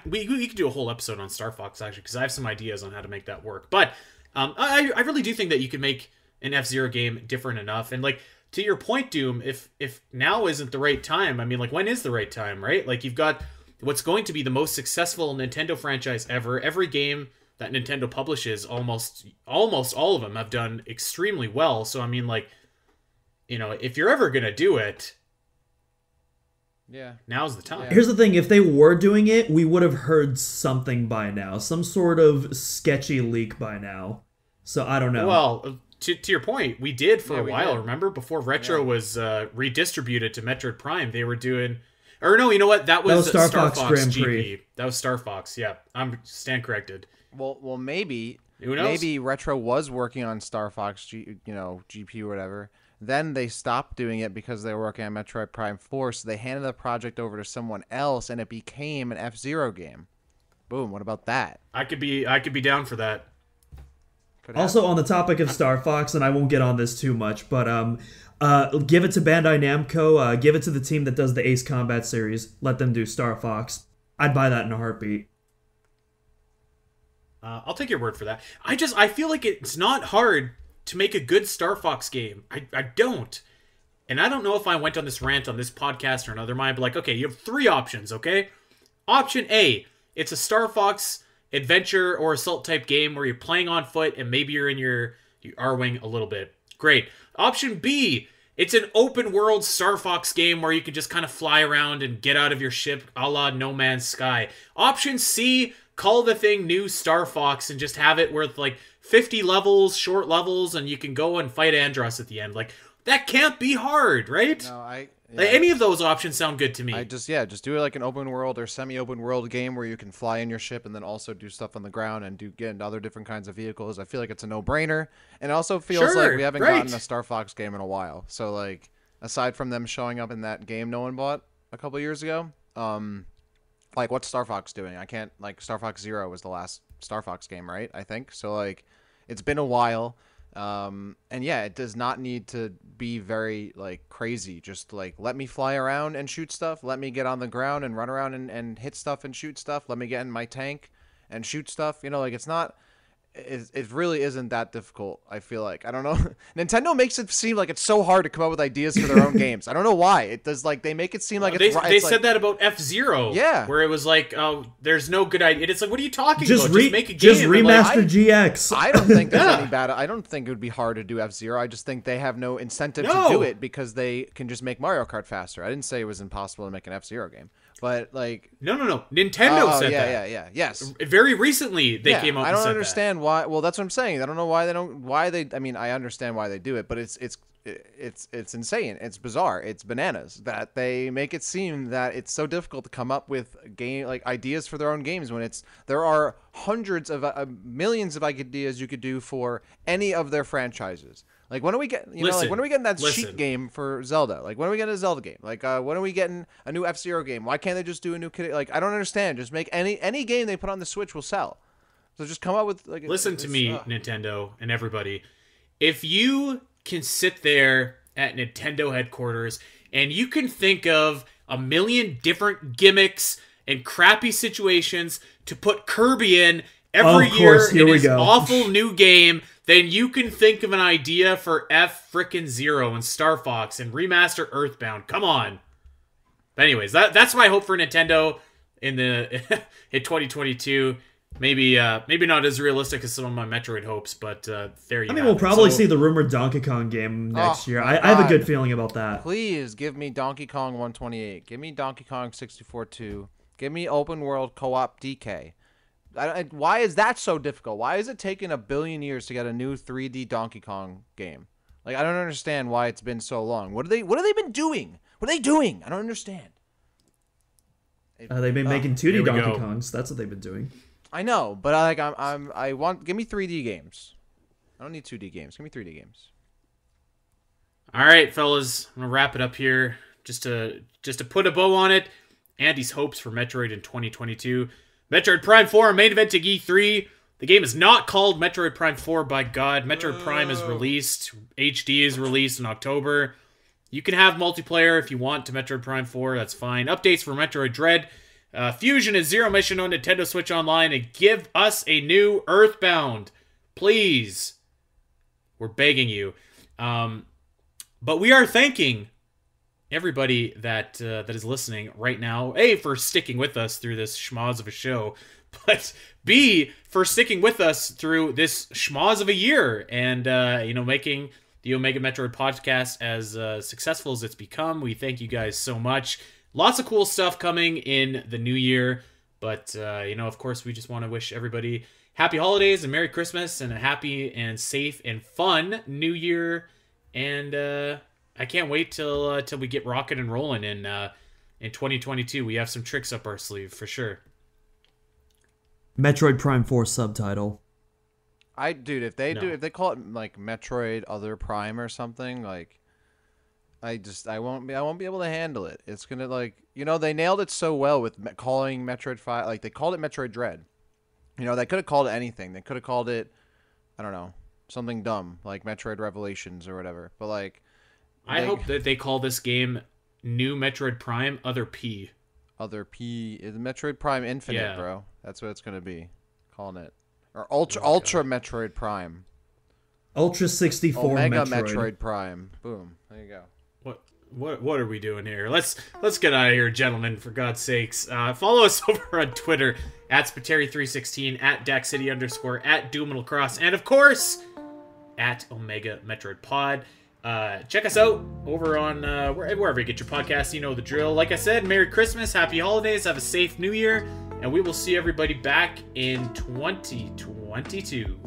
[SPEAKER 1] We could do a whole episode on Star Fox actually, because I have some ideas on how to make that work, but. I really do think that you can make an F-Zero game different enough. And like to your point, Doom, if now isn't the right time, I mean, like when is the right time, right? Like you've got what's going to be the most successful Nintendo franchise ever. Every game that Nintendo publishes, almost all of them have done extremely well. So I mean, like, if you're ever gonna do it, now's the time.
[SPEAKER 3] Here's the thing, if they were doing it, we would have heard something by now. Some sort of sketchy leak by now. So I don't know.
[SPEAKER 1] Well, to your point, we did for a while, remember? Before Retro was redistributed to Metroid Prime, they were doing... Or no, you know what? That was
[SPEAKER 3] Star Fox Grand
[SPEAKER 1] GP.
[SPEAKER 3] Prix.
[SPEAKER 1] That was Star Fox, yeah. I'm stand corrected.
[SPEAKER 2] Well, maybe...
[SPEAKER 1] Who knows?
[SPEAKER 2] Maybe Retro was working on Star Fox, GP or whatever. Then they stopped doing it because they were working on Metroid Prime 4, so they handed the project over to someone else, and it became an F-Zero game. Boom, what about that?
[SPEAKER 1] I could be down for that.
[SPEAKER 3] Also, on the topic of Star Fox, and I won't get on this too much, but give it to Bandai Namco, give it to the team that does the Ace Combat series, let them do Star Fox. I'd buy that in a heartbeat.
[SPEAKER 1] I'll take your word for that. I feel like it's not hard to make a good Star Fox game. I don't. And I don't know if I went on this rant on this podcast or another mind, but like, okay, you have three options, okay? Option A, it's a Star Fox adventure or assault type game where you're playing on foot and maybe you're in your R-Wing a little bit. Great. Option B, it's an open world Star Fox game where you can just kind of fly around and get out of your ship a la No Man's Sky. Option C, call the thing new Star Fox and just have it with like 50 levels, short levels, and you can go and fight Andross at the end. Like, that can't be hard, right?
[SPEAKER 2] No,
[SPEAKER 1] any of those options sound good to me.
[SPEAKER 2] Just do it like an open world or semi-open world game where you can fly in your ship and then also do stuff on the ground and get into other different kinds of vehicles. I feel like it's a no-brainer. And it also feels like we haven't gotten a Star Fox game in a while. So, like, aside from them showing up in that game no one bought a couple years ago, like, what's Star Fox doing? Star Fox Zero was the last Star Fox game, right? I think. So, like, it's been a while. And yeah, it does not need to be very like crazy. Just like let me fly around and shoot stuff. Let me get on the ground and run around and hit stuff and shoot stuff. Let me get in my tank and shoot stuff. You know, like it's not. It really isn't that difficult, I feel like. I don't know. Nintendo makes it seem like it's so hard to come up with ideas for their own games. I don't know why. It does, like, they make it seem like it's
[SPEAKER 1] They said that about F-Zero.
[SPEAKER 2] Yeah.
[SPEAKER 1] Where it was like, oh, there's no good idea. It's like, what are you talking about? Just make a game.
[SPEAKER 3] Just remaster GX.
[SPEAKER 2] I don't think there's any bad. I don't think it would be hard to do F-Zero. I just think they have no incentive to do it because they can just make Mario Kart faster. I didn't say it was impossible to make an F-Zero game. But like
[SPEAKER 1] no, Nintendo said that.
[SPEAKER 2] Yeah. Yes.
[SPEAKER 1] Very recently they came out.
[SPEAKER 2] I
[SPEAKER 1] don't
[SPEAKER 2] and said understand that. Why. Well, that's what I'm saying. I don't know why they don't. Why they. I mean, I understand why they do it, but it's insane. It's bizarre. It's bananas that they make it seem that it's so difficult to come up with ideas for their own games when there are hundreds of millions of ideas you could do for any of their franchises. Like when are we getting when are we getting that sheet game for Zelda? Like when are we getting a Zelda game? Like when are we getting a new F-Zero game? Why can't they just do a new kid? Like I don't understand. Just make any game they put on the Switch will sell. So just come up with like.
[SPEAKER 1] Listen to me, Nintendo and everybody. If you can sit there at Nintendo headquarters and you can think of a million different gimmicks and crappy situations to put Kirby in every year in his awful new game, then you can think of an idea for F-frickin-Zero and Star Fox and remaster Earthbound. Come on. But anyways, that's my hope for Nintendo in 2022. Maybe not as realistic as some of my Metroid hopes, but there you go.
[SPEAKER 3] I mean, we'll probably see the rumored Donkey Kong game next year. I have a good feeling about that.
[SPEAKER 2] Please give me Donkey Kong 128. Give me Donkey Kong 64 2. Give me open world co-op DK. Why is that so difficult? Why is it taking 1 billion years to get a new 3D Donkey Kong game? Like I don't understand why it's been so long. What have they been doing? What are they doing? I don't understand.
[SPEAKER 3] They've been making 2D Donkey Kongs. That's what they've been doing.
[SPEAKER 2] I know, but give me 3D games. I don't need 2D games. Give me 3D games.
[SPEAKER 1] All right, fellas, I'm gonna wrap it up here. Just to put a bow on it. Andy's hopes for Metroid in 2022. Metroid Prime 4 main eventing E3. The game is not called Metroid Prime 4, by God. Metroid Prime is released. HD is released in October. You can have multiplayer if you want to Metroid Prime 4. That's fine. Updates for Metroid Dread. Fusion and Zero Mission on Nintendo Switch Online. And give us a new Earthbound. Please. We're begging you. But we are thanking everybody that is listening right now, A, for sticking with us through this schmoz of a show, but B, for sticking with us through this schmoz of a year and, making the Omega Metroid podcast as successful as it's become. We thank you guys so much. Lots of cool stuff coming in the new year, but, of course, we just want to wish everybody happy holidays and Merry Christmas and a happy and safe and fun new year, and, I can't wait till we get rocking and rolling in 2022. We have some tricks up our sleeve for sure.
[SPEAKER 3] Metroid Prime 4 subtitle.
[SPEAKER 2] If they call it like Metroid Other Prime or something, like I won't be able to handle it. It's gonna they nailed it so well with calling Metroid 5, like they called it Metroid Dread. They could have called it anything. They could have called it, I don't know, something dumb like Metroid Revelations or whatever. But like.
[SPEAKER 1] I hope that they call this game New Metroid Prime Other P.
[SPEAKER 2] Other P is Metroid Prime Infinite, bro. That's what it's gonna be, calling it, or Ultra Metroid Prime,
[SPEAKER 3] Ultra 64
[SPEAKER 2] Omega Metroid Prime. Boom, there you go.
[SPEAKER 1] What are we doing here? Let's get out of here, gentlemen. For God's sakes, follow us over on Twitter at Spiteri316, at DaxCity _ at Doomlacross, and of course at Omega Metroid Pod. Check us out over on wherever you get your podcasts. You know the drill. Like I said, Merry Christmas, Happy Holidays, have a safe New Year, and we will see everybody back in 2022.